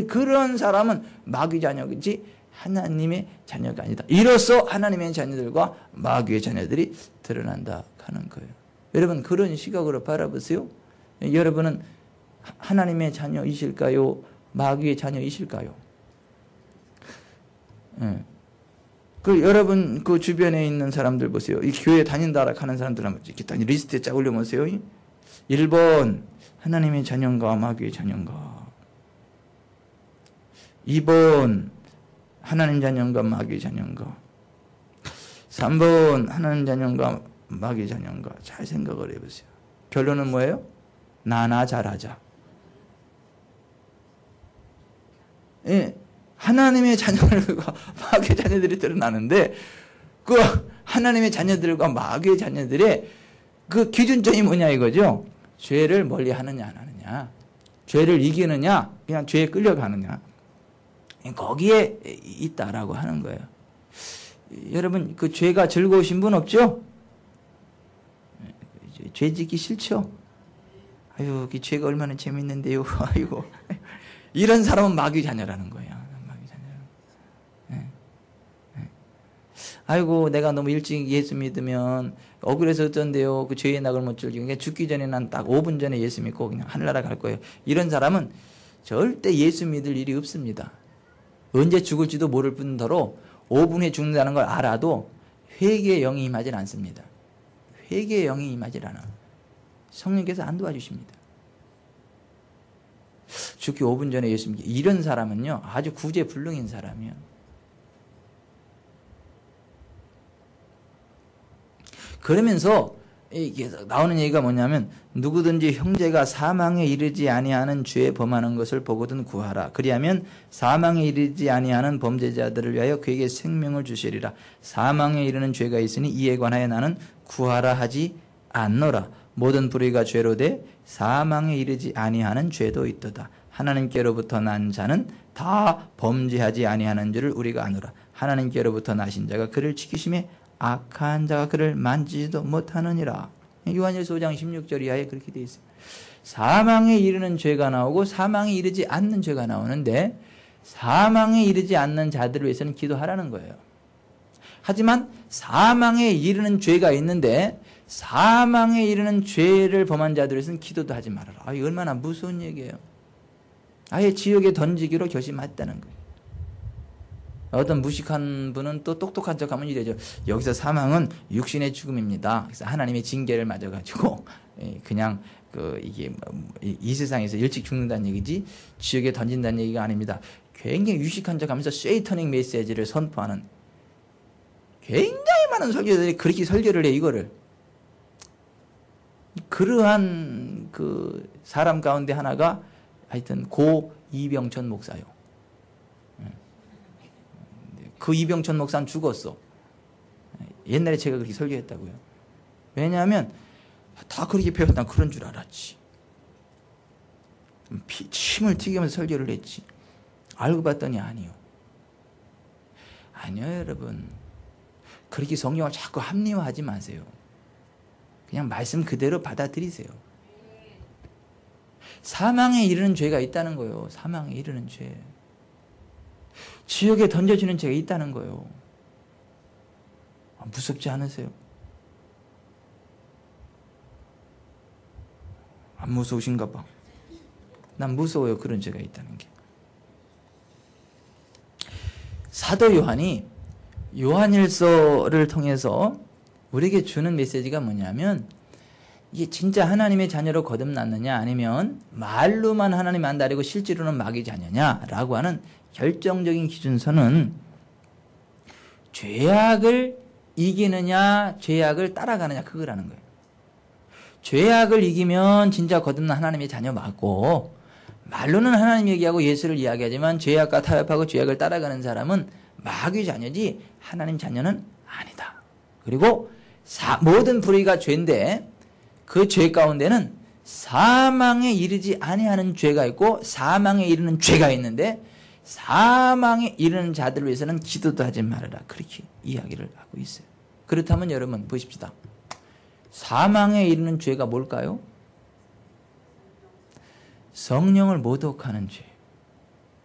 그런 사람은 마귀 자녀이지 하나님의 자녀가 아니다. 이로써 하나님의 자녀들과 마귀의 자녀들이 드러난다 하는 거예요. 여러분 그런 시각으로 바라보세요. 여러분은 하나님의 자녀이실까요? 마귀의 자녀이실까요? 여러분 그 주변에 있는 사람들 보세요. 이 교회 다닌다라 하는 사람들 한번 이렇게 딱 리스트에 쫙 올려보세요. 1번 하나님의 자녀인가 마귀의 자녀인가. 2번 하나님 자녀인가 마귀 자녀인가. 3번 하나님 자녀인가 마귀 자녀인가. 잘 생각을 해보세요. 결론은 뭐예요? 나나 잘하자. 하나님의 자녀들과 마귀의 자녀들이 드러나는데 그 하나님의 자녀들과 마귀의 자녀들의 그 기준점이 뭐냐 이거죠. 죄를 멀리 하느냐 안 하느냐. 죄를 이기느냐 그냥 죄에 끌려가느냐. 거기에 있다라고 하는 거예요. 여러분 그 죄가 즐거우신 분 없죠? 죄 짓기 싫죠? 아유 그 죄가 얼마나 재밌는데요. 아이고 이런 사람은 마귀 자녀라는 거예요. 마귀 자녀. 아이고 내가 너무 일찍 예수 믿으면 억울해서 어쩐데요. 그 죄의 낙을 못 즐기고 그냥 죽기 전에 난 딱 5분 전에 예수 믿고 그냥 하늘나라 갈 거예요. 이런 사람은 절대 예수 믿을 일이 없습니다. 언제 죽을지도 모를 뿐더러 5분 후에 죽는다는 걸 알아도 회개의 영이 임하지 않습니다. 회개의 영이 임하지 않아. 성령께서 안 도와주십니다. 죽기 5분 전에 예수 믿기 이런 사람은요 아주 구제불능인 사람이에요. 그러면서 이게 나오는 얘기가 뭐냐면 누구든지 형제가 사망에 이르지 아니하는 죄에 범하는 것을 보거든 구하라. 그리하면 사망에 이르지 아니하는 범죄자들을 위하여 그에게 생명을 주시리라. 사망에 이르는 죄가 있으니 이에 관하여 나는 구하라 하지 않노라. 모든 불의가 죄로 돼 사망에 이르지 아니하는 죄도 있도다. 하나님께로부터 난 자는 다 범죄하지 아니하는 줄을 우리가 아노라. 하나님께로부터 나신 자가 그를 지키심에 악한 자가 그를 만지지도 못하느니라. 요한일서 5장 16절 이하에 그렇게 되어 있습니다. 사망에 이르는 죄가 나오고 사망에 이르지 않는 죄가 나오는데 사망에 이르지 않는 자들을 위해서는 기도하라는 거예요. 하지만 사망에 이르는 죄가 있는데 사망에 이르는 죄를 범한 자들을 위해서는 기도도 하지 말아라. 얼마나 무서운 얘기예요. 아예 지옥에 던지기로 결심했다는 거예요. 어떤 무식한 분은 또 똑똑한 척하면 이래죠. 여기서 사망은 육신의 죽음입니다. 그래서 하나님의 징계를 맞아가지고 그냥 이게 이 세상에서 일찍 죽는다는 얘기지 지옥에 던진다는 얘기가 아닙니다. 굉장히 유식한 척하면서 세이터닉 메시지를 선포하는 굉장히 많은 설교들이 그렇게 설교를 해, 이거를. 그러한 그 사람 가운데 하나가 하여튼 고 이병천 목사요. 그 이병천 목사는 죽었어. 옛날에 제가 그렇게 설교했다고요. 왜냐하면 다 그렇게 배웠다 그런 줄 알았지. 침을 튀기면서 설교를 했지. 알고 봤더니 아니요. 아니요, 여러분. 그렇게 성경을 자꾸 합리화하지 마세요. 그냥 말씀 그대로 받아들이세요. 사망에 이르는 죄가 있다는 거예요. 사망에 이르는 죄. 지옥에 던져지는 죄가 있다는 거예요. 무섭지 않으세요? 안 무서우신가 봐. 난 무서워요. 그런 죄가 있다는 게. 사도 요한이 요한일서를 통해서 우리에게 주는 메시지가 뭐냐면, 이게 진짜 하나님의 자녀로 거듭났느냐 아니면 말로만 하나님 안다리고 실제로는 마귀 자녀냐라고 하는 결정적인 기준서는 죄악을 이기느냐 죄악을 따라가느냐 그거라는 거예요. 죄악을 이기면 진짜 거듭난 하나님의 자녀 맞고, 말로는 하나님 얘기하고 예수를 이야기하지만 죄악과 타협하고 죄악을 따라가는 사람은 마귀 자녀지 하나님 자녀는 아니다. 그리고 모든 불의가 죄인데 그 죄 가운데는 사망에 이르지 아니하는 죄가 있고 사망에 이르는 죄가 있는데, 사망에 이르는 자들을 위해서는 기도도 하지 말아라. 그렇게 이야기를 하고 있어요. 그렇다면 여러분 보십시다. 사망에 이르는 죄가 뭘까요? 성령을 모독하는 죄.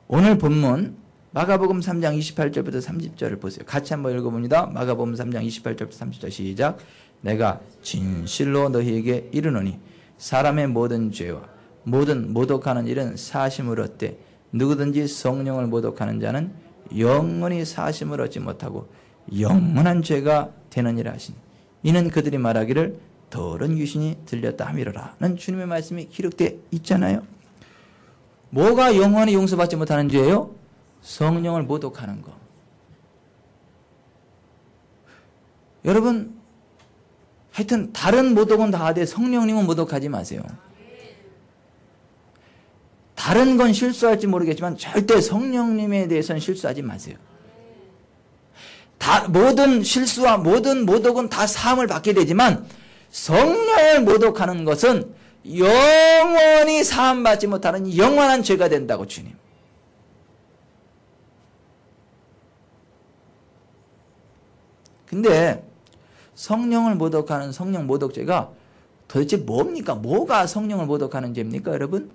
오늘 본문 마가복음 3장 28절부터 30절을 보세요. 같이 한번 읽어봅니다. 마가복음 3장 28절부터 30절 시작. 내가 진실로 너희에게 이르노니 사람의 모든 죄와 모든 모독하는 일은 사심을 얻되 누구든지 성령을 모독하는 자는 영원히 사심을 얻지 못하고 영원한 죄가 되느니라 하시니, 이는 그들이 말하기를 더러운 귀신이 들렸다 함이로라는 주님의 말씀이 기록되어 있잖아요. 뭐가 영원히 용서받지 못하는 죄예요? 성령을 모독하는 거. 여러분, 하여튼 다른 모독은 다 하되 성령님은 모독하지 마세요. 다른 건 실수할지 모르겠지만 절대 성령님에 대해서는 실수하지 마세요. 모든 실수와 모든 모독은 다 사함을 받게 되지만 성령을 모독하는 것은 영원히 사함받지 못하는 영원한 죄가 된다고 주님. 근데 성령을 모독하는 성령 모독죄가 도대체 뭡니까? 뭐가 성령을 모독하는 죄입니까, 여러분?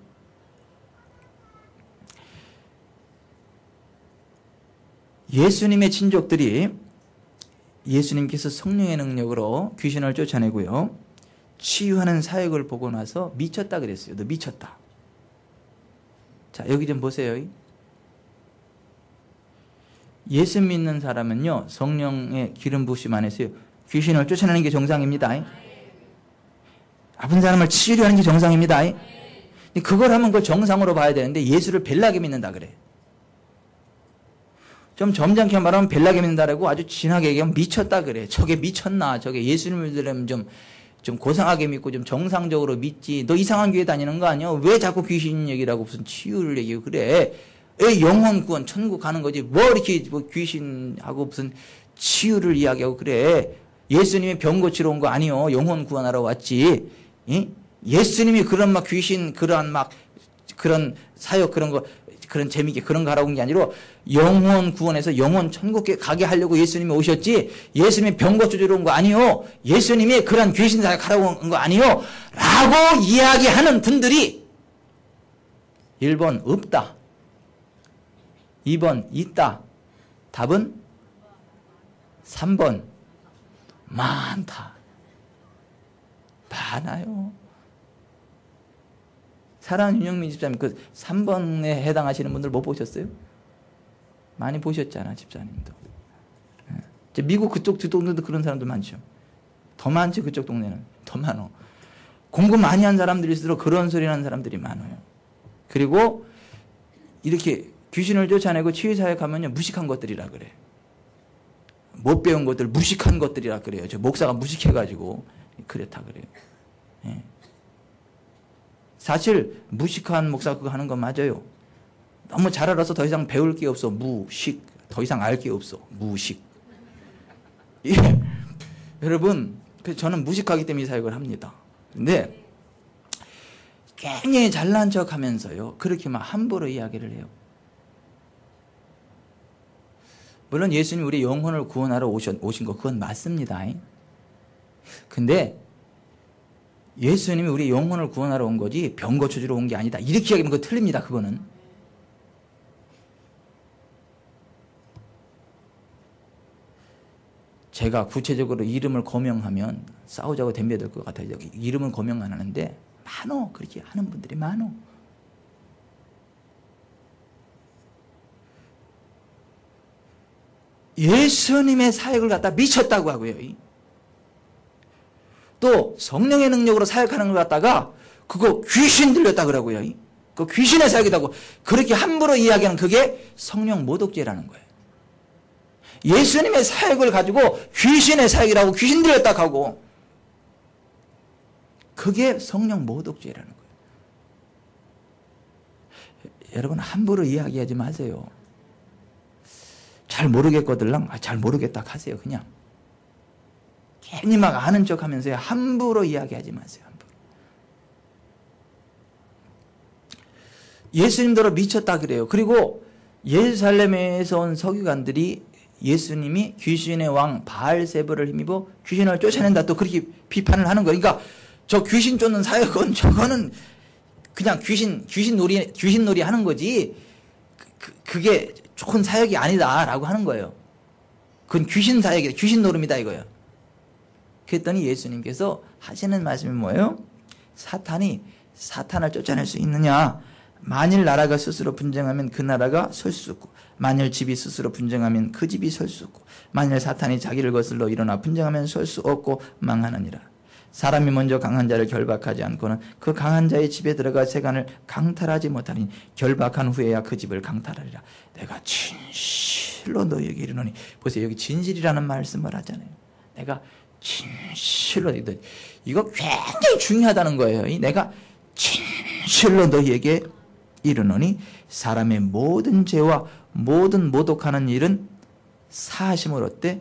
예수님의 친족들이 예수님께서 성령의 능력으로 귀신을 쫓아내고요, 치유하는 사역을 보고 나서 미쳤다 그랬어요. 너 미쳤다. 자, 여기 좀 보세요. 예수 믿는 사람은요, 성령의 기름 부으심 안에서요, 귀신을 쫓아내는 게 정상입니다. 아픈 사람을 치료하는 게 정상입니다. 그걸 하면 그걸 정상으로 봐야 되는데 예수를 벨나게 믿는다 그래. 좀 점잖게 말하면 벨나게 믿는다라고 아주 진하게 얘기하면 미쳤다 그래. 저게 미쳤나? 저게 예수님을 믿으려면 좀 고상하게 믿고 좀 정상적으로 믿지. 너 이상한 교회 다니는 거 아니야? 왜 자꾸 귀신 얘기를 하고 무슨 치유를 얘기하고 그래? 영혼 구원, 천국 가는 거지. 뭐 이렇게 귀신하고 무슨 치유를 이야기하고 그래? 예수님이 병 고치러 온 거 아니요. 영혼 구원하러 왔지. 예수님이 그런 막 귀신, 그런 막 그런 사역 그런 거, 그런 재미있게 그런 거 하라고 온 게 아니라 영혼 구원해서 영혼 천국에 가게 하려고 예수님이 오셨지, 예수님이 병 고쳐주러 온 거 아니요. 예수님이 그런 귀신 사역 하라고 온 거 아니요. 라고 이야기하는 분들이 1번 없다. 2번 있다. 답은 3번 많다. 많아요. 사랑하는 윤영민 집사님, 그 3번에 해당하시는 분들 못 보셨어요? 많이 보셨잖아, 집사님도. 미국 그쪽 동네도 그런 사람들 많죠. 더 많지, 그쪽 동네는. 더 많어. 공부 많이 한 사람들일수록 그런 소리 하는 사람들이 많아요. 그리고 이렇게 귀신을 쫓아내고 치유사역하면요, 무식한 것들이라 그래. 못 배운 것들, 무식한 것들이라 그래요. 저 목사가 무식해가지고 그렇다 그래요. 예. 사실 무식한 목사 그거 하는 건 맞아요. 너무 잘 알아서 더 이상 배울 게 없어. 무식. 더 이상 알 게 없어. 무식. 예. 여러분, 저는 무식하기 때문에 이 사역을 합니다. 근데 굉장히 잘난 척 하면서요, 그렇게 막 함부로 이야기를 해요. 물론 예수님이 우리 영혼을 구원하러 오신 거 그건 맞습니다. 근데 예수님이 우리 영혼을 구원하러 온 거지 병 고쳐주러 온 게 아니다. 이렇게 이야기하면 그거 틀립니다. 그거는. 제가 구체적으로 이름을 거명하면 싸우자고 덤벼들 것 같아요. 이름은 거명 안 하는데 많어. 그렇게 하는 분들이 많어. 예수님의 사역을 갖다 미쳤다고 하고요. 또 성령의 능력으로 사역하는 걸 갖다가 그거 귀신 들렸다 그러고요. 그 귀신의 사역이라고 그렇게 함부로 이야기하는 그게 성령 모독죄라는 거예요. 예수님의 사역을 가지고 귀신의 사역이라고 귀신 들렸다 하고 그게 성령 모독죄라는 거예요. 여러분 함부로 이야기하지 마세요. 잘 모르겠거들랑 잘 모르겠다 하세요. 그냥 괜히 막 아는 척 하면서 함부로 이야기하지 마세요. 함부로. 예수님대로 미쳤다 그래요. 그리고 예루살렘에서 온 서기관들이 예수님이 귀신의 왕 바알세불을 힘입어 귀신을 쫓아낸다 또 그렇게 비판을 하는 거예요. 그러니까 저 귀신 쫓는 사역은 저거는 그냥 귀신 놀이 하는 거지 그게 좋은 사역이 아니다라고 하는 거예요. 그건 귀신 사역이다. 귀신 노름이다 이거예요. 그랬더니 예수님께서 하시는 말씀이 뭐예요? 사탄이 사탄을 쫓아낼 수 있느냐? 만일 나라가 스스로 분쟁하면 그 나라가 설 수 없고 만일 집이 스스로 분쟁하면 그 집이 설 수 없고 만일 사탄이 자기를 거슬러 일어나 분쟁하면 설 수 없고 망하느니라. 사람이 먼저 강한 자를 결박하지 않고는 그 강한 자의 집에 들어가 세간을 강탈하지 못하니 결박한 후에야 그 집을 강탈하리라. 내가 진실로 너희에게 이르노니. 보세요. 여기 진실이라는 말씀을 하잖아요. 내가 진실로 이거 굉장히 중요하다는 거예요. 내가 진실로 너희에게 이르노니 사람의 모든 죄와 모든 모독하는 일은 사하심을 얻되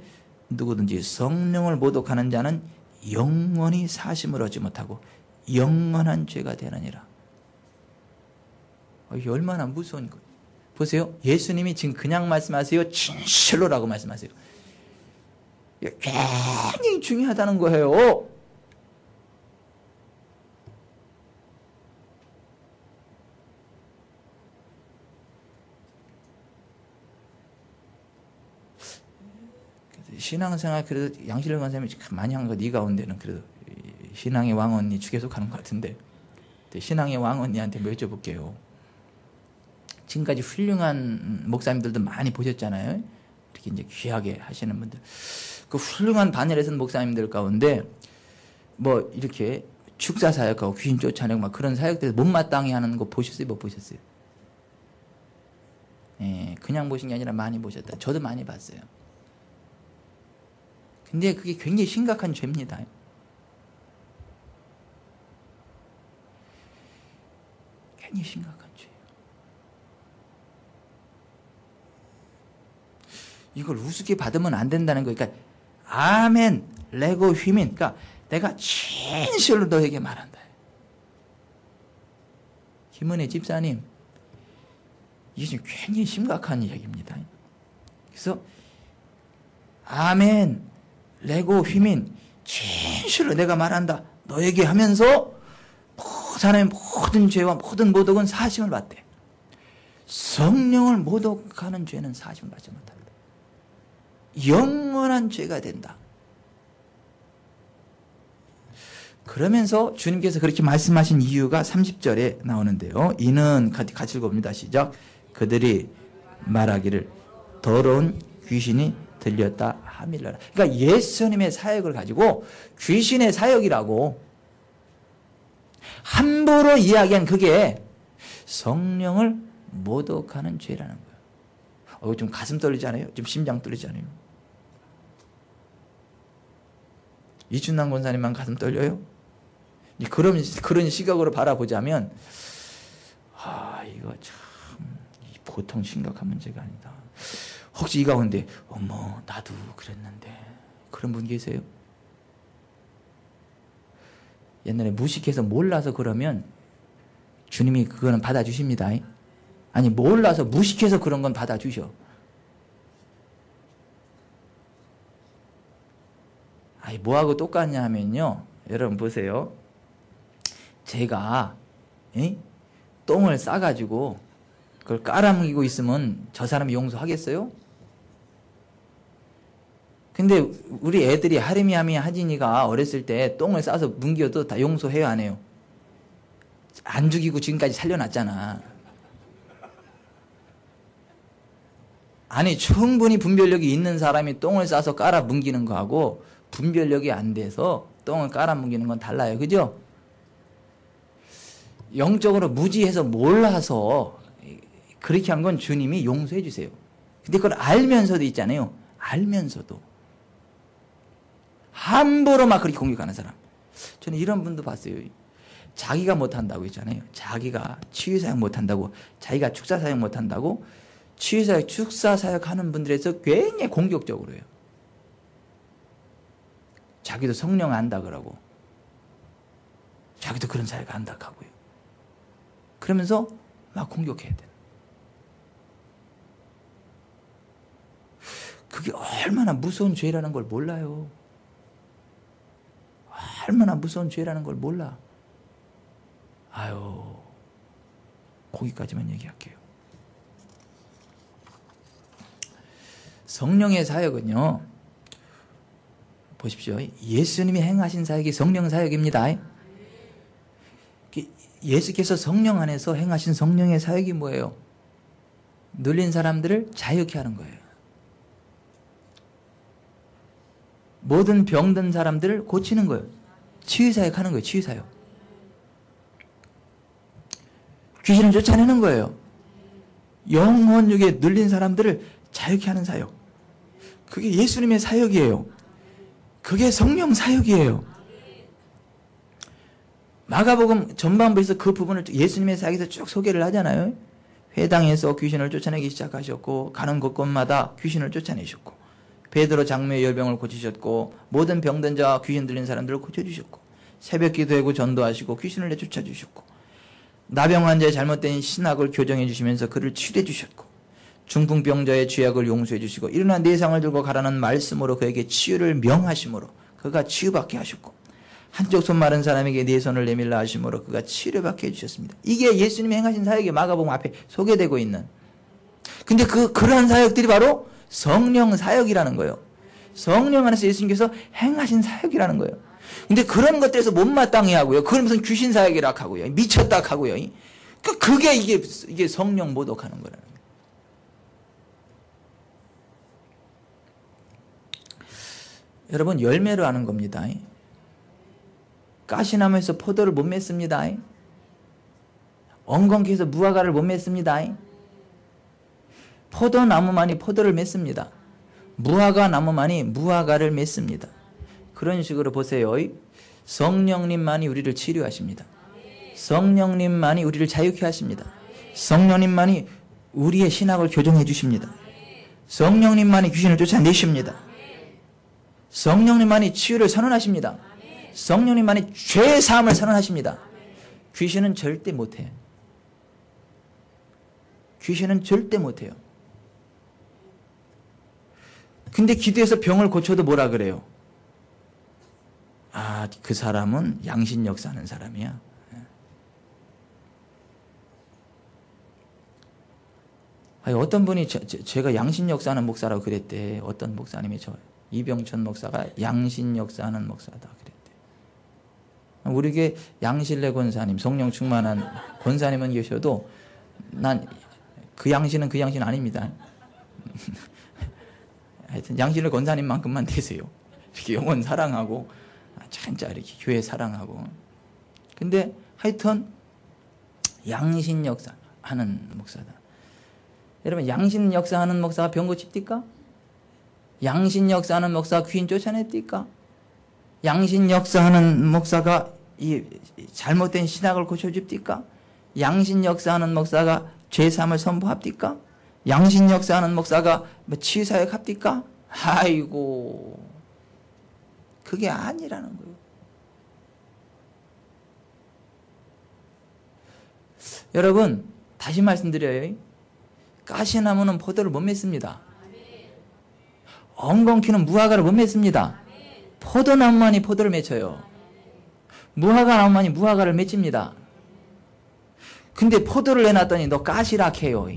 누구든지 성령을 모독하는 자는 영원히 사하심을 얻지 못하고 영원한 죄가 되느니라. 이게 얼마나 무서운 거예요. 보세요. 예수님이 지금 그냥 말씀하세요. 진실로라고 말씀하세요. 이게 굉장히 중요하다는 거예요. 신앙생활 그래도 양실령 선생님이 많이 한 거 네 가운데는 그래도 신앙의 왕언니 주계속하는 것 같은데 신앙의 왕언니한테 뭐 여쭤볼게요. 지금까지 훌륭한 목사님들도 많이 보셨잖아요. 이렇게 이제 귀하게 하시는 분들. 그 훌륭한 반열에 선 목사님들 가운데 뭐 이렇게 축사 사역하고 귀신 쫓아내고 막 그런 사역들 못마땅해 하는 거 보셨어요? 못 보셨어요? 예, 그냥 보신 게 아니라 많이 보셨다. 저도 많이 봤어요. 근데 그게 굉장히 심각한 죄입니다. 굉장히 심각한 죄예요. 이걸 우습게 받으면 안 된다는 거예요. 그러니까 아멘, 레고 휘민. 그러니까 내가 진실로 너에게 말한다. 김은혜 집사님, 이게 지금 굉장히 심각한 이야기입니다. 그래서 아멘, 레고 휘민, 진실로 내가 말한다 너에게 하면서 사람의 모든 죄와 모든 모독은 사하심을 받대. 성령을 모독하는 죄는 사하심을 받지 못한다. 영원한 죄가 된다. 그러면서 주님께서 그렇게 말씀하신 이유가 30절에 나오는데요. 이는 같이 읽어봅니다. 시작. 그들이 말하기를 더러운 귀신이 들렸다 하밀러라. 그러니까 예수님의 사역을 가지고 귀신의 사역이라고 함부로 이야기한 그게 성령을 모독하는 죄라는 거예요. 좀 가슴 떨리지 않아요? 좀 심장 떨리지 않아요? 이춘남 권사님만 가슴 떨려요? 그런 시각으로 바라보자면 이거 참 보통 심각한 문제가 아니다. 혹시 이 가운데 어머 나도 그랬는데 그런 분 계세요? 옛날에 무식해서 몰라서 그러면 주님이 그거는 받아주십니다. 아니 몰라서 무식해서 그런 건 받아주셔. 뭐하고 똑같냐 하면요, 여러분 보세요. 제가 똥을 싸가지고 그걸 깔아뭉개고 있으면 저 사람이 용서하겠어요? 근데 우리 애들이 하림이 하진이가 어렸을 때 똥을 싸서 뭉겨도 다 용서해요, 안 해요? 안 죽이고 지금까지 살려놨잖아. 아니 충분히 분별력이 있는 사람이 똥을 싸서 깔아 뭉기는 거하고 분별력이 안 돼서 똥을 깔아 뭉기는 건 달라요. 그죠? 영적으로 무지해서 몰라서 그렇게 한 건 주님이 용서해 주세요. 근데 그걸 알면서도 있잖아요. 알면서도 함부로 막 그렇게 공격하는 사람. 저는 이런 분도 봤어요. 자기가 못한다고 했잖아요. 자기가 치유사역 못한다고, 자기가 축사사역 못한다고 치유사역, 축사사역 하는 분들에서 굉장히 공격적으로 해요. 자기도 성령 안다 그러고 자기도 그런 사역 안다 하고요. 그러면서 막 공격해야 돼. 그게 얼마나 무서운 죄라는 걸 몰라요. 얼마나 무서운 죄라는 걸 몰라. 거기까지만 얘기할게요. 성령의 사역은요, 보십시오. 예수님이 행하신 사역이 성령 사역입니다. 예수께서 성령 안에서 행하신 성령의 사역이 뭐예요? 눌린 사람들을 자유케 하는 거예요. 모든 병든 사람들을 고치는 거예요. 치유사역 하는 거예요. 치유사역. 귀신을 쫓아내는 거예요. 영혼육에 눌린 사람들을 자유케 하는 사역. 그게 예수님의 사역이에요. 그게 성령 사역이에요. 마가복음 전반부에서 그 부분을 예수님의 사역에서 쭉 소개를 하잖아요. 회당에서 귀신을 쫓아내기 시작하셨고 가는 곳곳마다 귀신을 쫓아내셨고 베드로 장로의 열병을 고치셨고 모든 병든 자와 귀신 들린 사람들을 고쳐주셨고 새벽 기도하고 전도하시고 귀신을 내쫓아 주셨고 나병 환자의 잘못된 신학을 교정해 주시면서 그를 치료해 주셨고 중풍병자의 죄악을 용서해 주시고 일어나 네 상을 들고 가라는 말씀으로 그에게 치유를 명하심으로 그가 치유받게 하셨고 한쪽 손 마른 사람에게 네 손을 내밀라 하심으로 그가 치료받게 해주셨습니다. 이게 예수님이 행하신 사역이 마가복음 앞에 소개되고 있는. 근데 그러한 사역들이 바로 성령 사역이라는 거예요. 성령 안에서 예수님께서 행하신 사역이라는 거예요. 근데 그런 것들에서 못마땅해 하고요. 그건 무슨 귀신 사역이라 하고요. 미쳤다 하고요. 그게 이게 성령 모독하는 거라는 거예요. 여러분 열매로 하는 겁니다. 가시나무에서 포도를 못 맺습니다. 엉겅퀴에서 무화과를 못 맺습니다. 포도나무만이 포도를 맺습니다. 무화과 나무만이 무화과를 맺습니다. 그런 식으로 보세요. 성령님만이 우리를 치료하십니다. 성령님만이 우리를 자유케 하십니다. 성령님만이 우리의 신학을 교정해 주십니다. 성령님만이 귀신을 쫓아내십니다. 성령님만이 치유를 선언하십니다. 성령님만이 죄의 사함을 선언하십니다. 귀신은 절대 못해요. 귀신은 절대 못해요. 근데 기도해서 병을 고쳐도 뭐라 그래요? 그 사람은 양신 역사하는 사람이야. 어떤 분이 제가 양신 역사하는 목사라고 그랬대. 어떤 목사님이 이병천 목사가 양신 역사하는 목사다 그랬대. 우리 교회 양실래 권사님, 성령 충만한 권사님은 계셔도 난 그 양신은 그 양신 아닙니다. 하여튼 양실래 권사님만큼만 되세요. 이렇게 영혼 사랑하고 진짜 이렇게 교회 사랑하고. 근데 하여튼 양신 역사하는 목사다. 여러분 양신 역사하는 목사가 병 고칩니까? 양신 역사하는 목사가 귀인 쫓아냈습니까? 양신 역사하는 목사가 이 잘못된 신학을 고쳐줍니까? 양신 역사하는 목사가 죄사함을 선포합니까? 양신 역사하는 목사가 치유사역 합니까? 아이고, 그게 아니라는 거예요. 여러분, 다시 말씀드려요. 가시나무는 포도를 못 맺습니다. 엉겅퀴는 무화과를 못 맺습니다. 포도나무만이 포도를 맺혀요. 무화과나무만이 무화과를 맺힙니다. 근데 포도를 내놨더니 너 가시락 해요.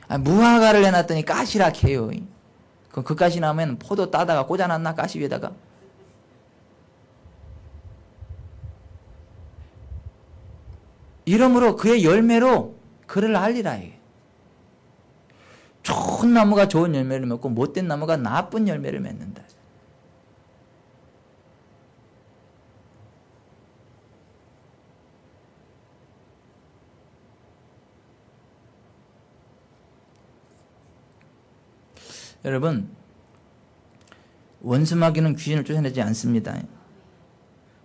무화과를 내놨더니 가시락 해요. 그럼 그 가시나무에는 포도 따다가 꽂아놨나? 가시 위에다가? 이러므로 그의 열매로 그를 알리라. 좋은 나무가 좋은 열매를 맺고 못된 나무가 나쁜 열매를 맺는다. 여러분, 원수마귀는 귀신을 쫓아내지 않습니다.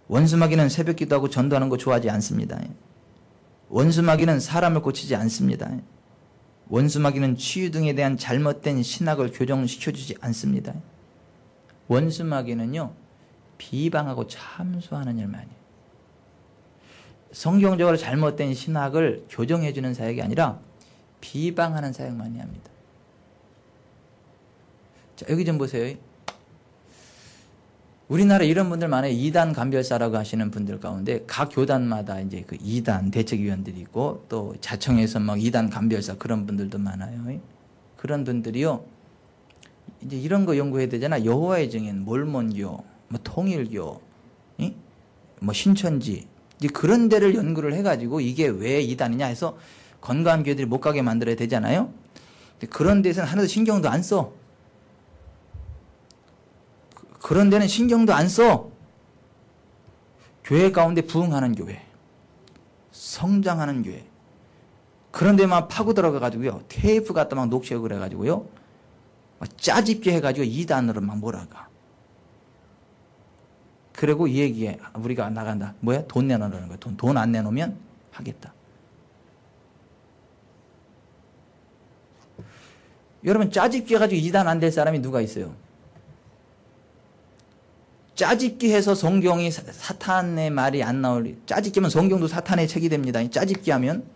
원수마귀는 새벽기도 하고 전도하는 거 좋아하지 않습니다. 원수마귀는 사람을 고치지 않습니다. 원수마귀는 치유 등에 대한 잘못된 신학을 교정시켜주지 않습니다. 원수마귀는요, 비방하고 참소하는 일만 해요. 성경적으로 잘못된 신학을 교정해주는 사역이 아니라 비방하는 사역만이 합니다. 자, 여기 좀 보세요. 우리나라 이런 분들 많아요. 이단 감별사라고 하시는 분들 가운데 각 교단마다 이제 그 이단 대책위원들이 있고 또 자청에서 막 이단 감별사 그런 분들도 많아요. 그런 분들이요. 이제 이런 거 연구해야 되잖아. 여호와의 증인, 몰몬교, 뭐 통일교, 뭐 신천지 이제 그런 데를 연구를 해가지고 이게 왜 이단이냐 해서 건강한 교회들이 못 가게 만들어야 되잖아요. 근데 그런 데서는 하나도 신경도 안 써. 그런 데는 신경도 안 써. 교회 가운데 부흥하는 교회, 성장하는 교회, 그런 데만 파고 들어가가지고요, 테이프 갖다 막 녹취하고 그래가지고요, 막 짜집게 해가지고 이단으로 막 몰아가. 그리고 이 얘기에 우리가 나간다. 뭐야? 돈 내놓으라는 거야. 돈 안 내놓으면 하겠다. 여러분, 짜집게 해가지고 이단 안 될 사람이 누가 있어요? 짜집기 해서 성경이 사탄의 말이 안 나올, 짜집기면 성경도 사탄의 책이 됩니다. 짜집기 하면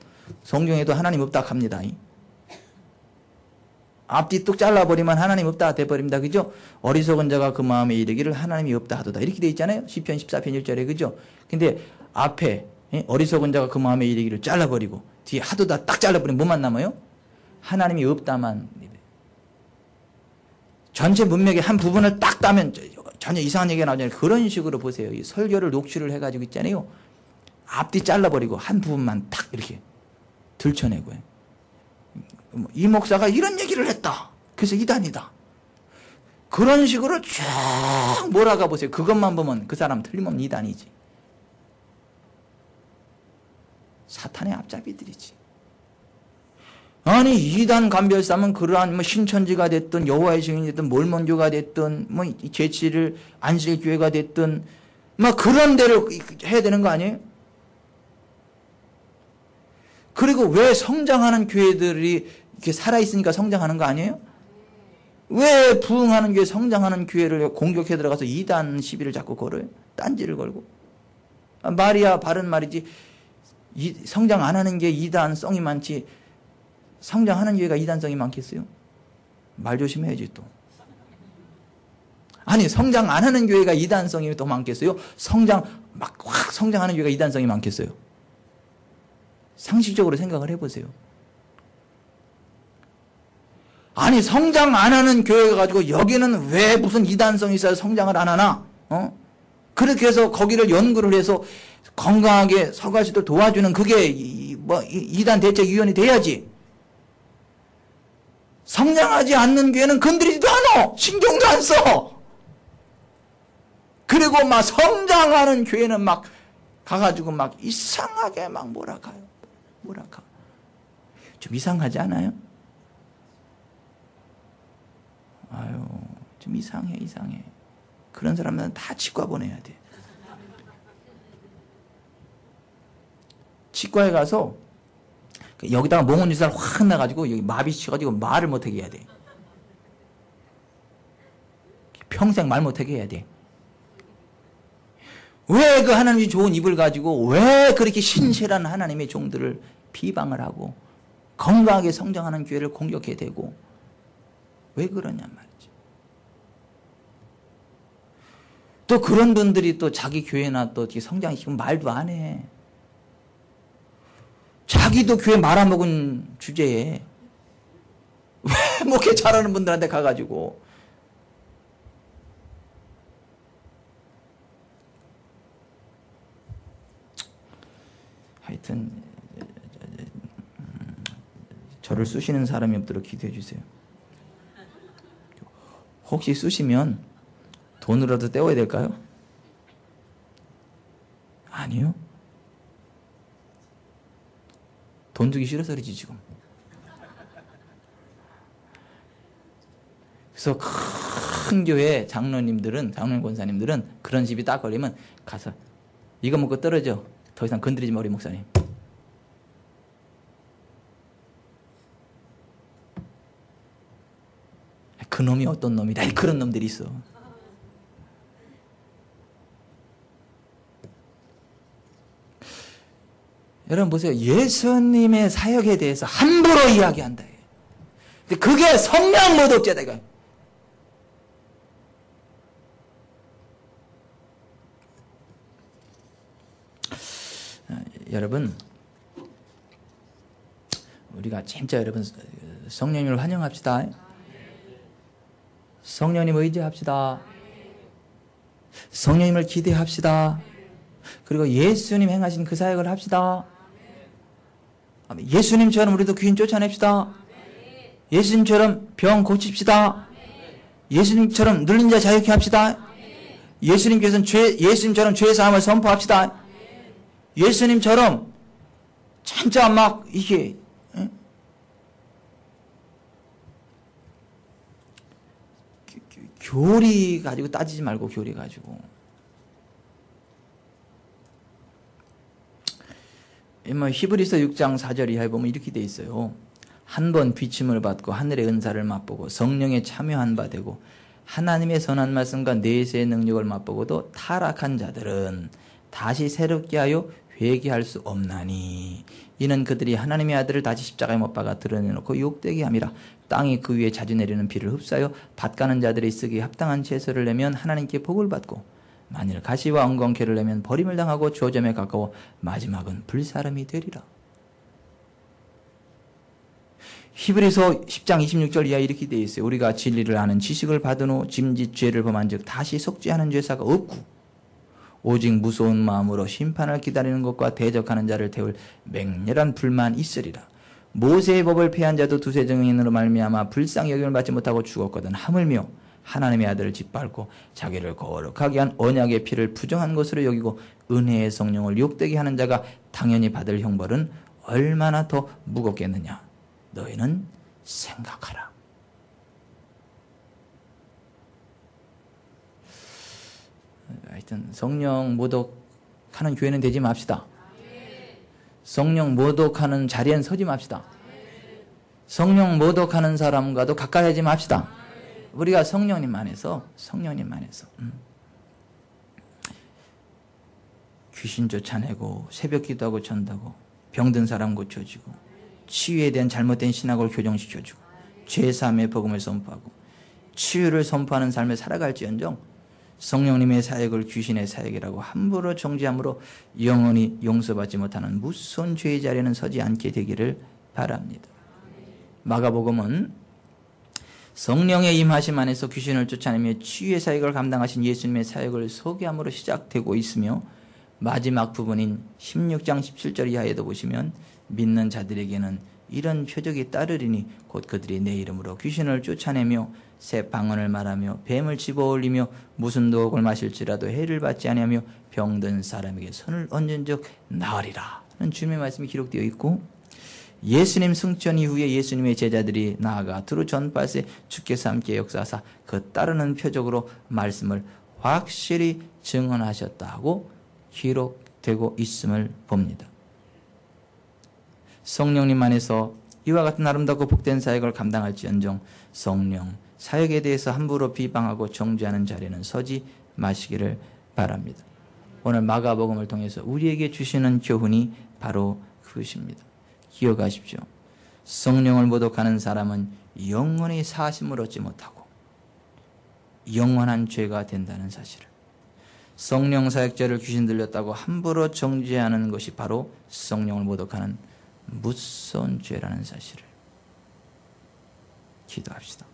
성경에도 하나님 없다 합니다. 앞뒤 뚝 잘라버리면 하나님 없다 돼버립니다. 그죠? 어리석은 자가 그 마음에 이르기를 하나님이 없다 하도다. 이렇게 돼 있잖아요. 시편 14편 1절에. 그죠? 근데 앞에 어리석은 자가 그 마음에 이르기를 잘라버리고 뒤에 하도다 딱 잘라버리면 뭐만 남아요? 하나님이 없다만. 전체 문맥의 한 부분을 딱 따면 전혀 이상한 얘기가 나오잖아요. 그런 식으로 보세요. 이 설교를 녹취를 해가지고 있잖아요. 앞뒤 잘라버리고 한 부분만 탁 이렇게 들춰내고요. 이 목사가 이런 얘기를 했다. 그래서 이단이다. 그런 식으로 쫙 몰아가 보세요. 그것만 보면 그 사람 틀림없는 이단이지. 사탄의 앞잡이들이지. 아니, 이단 감별사면 그러한 뭐 신천지가 됐든 여호와의 증인이 됐든 몰몬교가 됐든 뭐 제치를 안식교회가 됐든 막 그런 데를 해야 되는 거 아니에요? 그리고 왜 성장하는 교회들이 이렇게 살아있으니까 성장하는 거 아니에요? 왜 부흥하는 교회, 성장하는 교회를 공격해 들어가서 이단 시비를 자꾸 걸어요? 딴지를 걸고. 말이야 바른 말이지. 성장 안 하는 게 이단성이 많지 성장하는 교회가 이단성이 많겠어요? 말 조심해야지 또. 아니, 성장 안 하는 교회가 이단성이 더 많겠어요? 막 확 성장하는 교회가 이단성이 많겠어요? 상식적으로 생각을 해보세요. 아니, 성장 안 하는 교회가 가지고 여기는 왜 무슨 이단성이 있어야 성장을 안 하나? 그렇게 해서 거기를 연구를 해서 건강하게 서가시들 도와주는 그게 이단 대책위원이 돼야지. 성장하지 않는 교회는 건드리지도 않아. 신경도 안 써. 그리고 막 성장하는 교회는 막 가가지고 막 이상하게 막 몰아가요. 몰아가. 좀 이상하지 않아요? 아유, 좀 이상해. 그런 사람들은 다 치과 보내야 돼. 치과에 가서 여기다가 몽원 주사를 확 놔가지고 여기 마비 시켜가지고 말을 못하게 해야 돼. 평생 말 못하게 해야 돼. 왜 그 하나님이 좋은 입을 가지고 왜 그렇게 신실한 하나님의 종들을 비방을 하고 건강하게 성장하는 교회를 공격해야 되고 왜 그러냐 말이지. 또 그런 분들이 또 자기 교회나 또 성장시키면 말도 안 해. 자기도 교회 말아먹은 주제에 왜 목회 잘하는 분들한테 가가지고 하여튼 저를 쑤시는 사람이 없도록 기도해 주세요. 혹시 쑤시면 돈으로도 떼어야 될까요? 아니요. 돈 주기 싫어서 그러지 지금. 그래서 큰 교회 장로님들은, 장로님 권사님들은 그런 집이 딱 걸리면 가서 이거 먹고 떨어져. 더 이상 건드리지 마 우리 목사님. 그 놈이 어떤 놈이다. 그런 놈들이 있어. 여러분 보세요. 예수님의 사역에 대해서 함부로 이야기한다. 근데 그게 성령 모독죄다. 이거. 여러분, 우리가 진짜 여러분 성령님을 환영합시다. 성령님 의지합시다. 성령님을 기대합시다. 그리고 예수님 행하신 그 사역을 합시다. 예수님처럼 우리도 귀인 쫓아냅시다. 예수님처럼 병 고칩시다. 예수님처럼 눌린 자 자유케 합시다. 예수님께서는 예수님처럼 죄 사함을 선포합시다. 예수님처럼 진짜 막 이게 교리 가지고 따지지 말고 교리 가지고. 히브리서 6장 4절 이하에 보면 이렇게 돼 있어요. 한 번 비침을 받고 하늘의 은사를 맛보고 성령에 참여한 바 되고 하나님의 선한 말씀과 내세의 능력을 맛보고도 타락한 자들은 다시 새롭게 하여 회개할 수 없나니 이는 그들이 하나님의 아들을 다시 십자가에 못 박아 드러내놓고 욕되게 함이라. 땅이 그 위에 자주 내리는 비를 흡사하여 밭가는 자들이 쓰기에 합당한 채소를 내면 하나님께 복을 받고 만일 가시와 엉겅퀴를 내면 버림을 당하고 조점에 가까워 마지막은 불사름이 되리라. 히브리서 10장 26절 이하에 이렇게 되어 있어요. 우리가 진리를 아는 지식을 받은 후 짐짓 죄를 범한 즉 다시 속죄하는 죄사가 없고 오직 무서운 마음으로 심판을 기다리는 것과 대적하는 자를 태울 맹렬한 불만 있으리라. 모세의 법을 폐한 자도 두세 증인으로 말미암아 불쌍히 여김을 받지 못하고 죽었거든. 하물며 하나님의 아들을 짓밟고 자기를 거룩하게 한 언약의 피를 부정한 것으로 여기고 은혜의 성령을 욕되게 하는 자가 당연히 받을 형벌은 얼마나 더 무겁겠느냐. 너희는 생각하라. 하여튼 성령 모독하는 교회는 되지 맙시다. 성령 모독하는 자리엔 서지 맙시다. 성령 모독하는 사람과도 가까이 하지 맙시다. 우리가 성령님 안에서 귀신 쫓아내고 새벽 기도하고 전다고 병든 사람 고쳐주고 치유에 대한 잘못된 신학을 교정시켜주고 죄사함의 복음을 선포하고 치유를 선포하는 삶을 살아갈지언정 성령님의 사역을 귀신의 사역이라고 함부로 정죄함으로 영원히 용서받지 못하는 무서운 죄의 자리에는 서지 않게 되기를 바랍니다. 마가복음은 성령의 임하심 안에서 귀신을 쫓아내며 치유의 사역을 감당하신 예수님의 사역을 소개함으로 시작되고 있으며 마지막 부분인 16장 17절 이하에도 보시면 믿는 자들에게는 이런 표적이 따르리니 곧 그들이 내 이름으로 귀신을 쫓아내며 새 방언을 말하며 뱀을 집어올리며 무슨 독을 마실지라도 해를 받지 아니하며 병든 사람에게 손을 얹은 적 나으리라 는 주님의 말씀이 기록되어 있고 예수님 승천 이후에 예수님의 제자들이 나아가 두루 전파세 주께서 함께 역사하사 그 따르는 표적으로 말씀을 확실히 증언하셨다고 기록되고 있음을 봅니다. 성령님 안에서 이와 같은 아름답고 복된 사역을 감당할지언정 성령 사역에 대해서 함부로 비방하고 정죄하는 자리는 서지 마시기를 바랍니다. 오늘 마가복음을 통해서 우리에게 주시는 교훈이 바로 그것입니다. 기억하십시오. 성령을 모독하는 사람은 영원히 사심을 얻지 못하고 영원한 죄가 된다는 사실을, 성령 사역자를 귀신 들렸다고 함부로 정죄하는 것이 바로 성령을 모독하는 무서운 죄라는 사실을 기도합시다.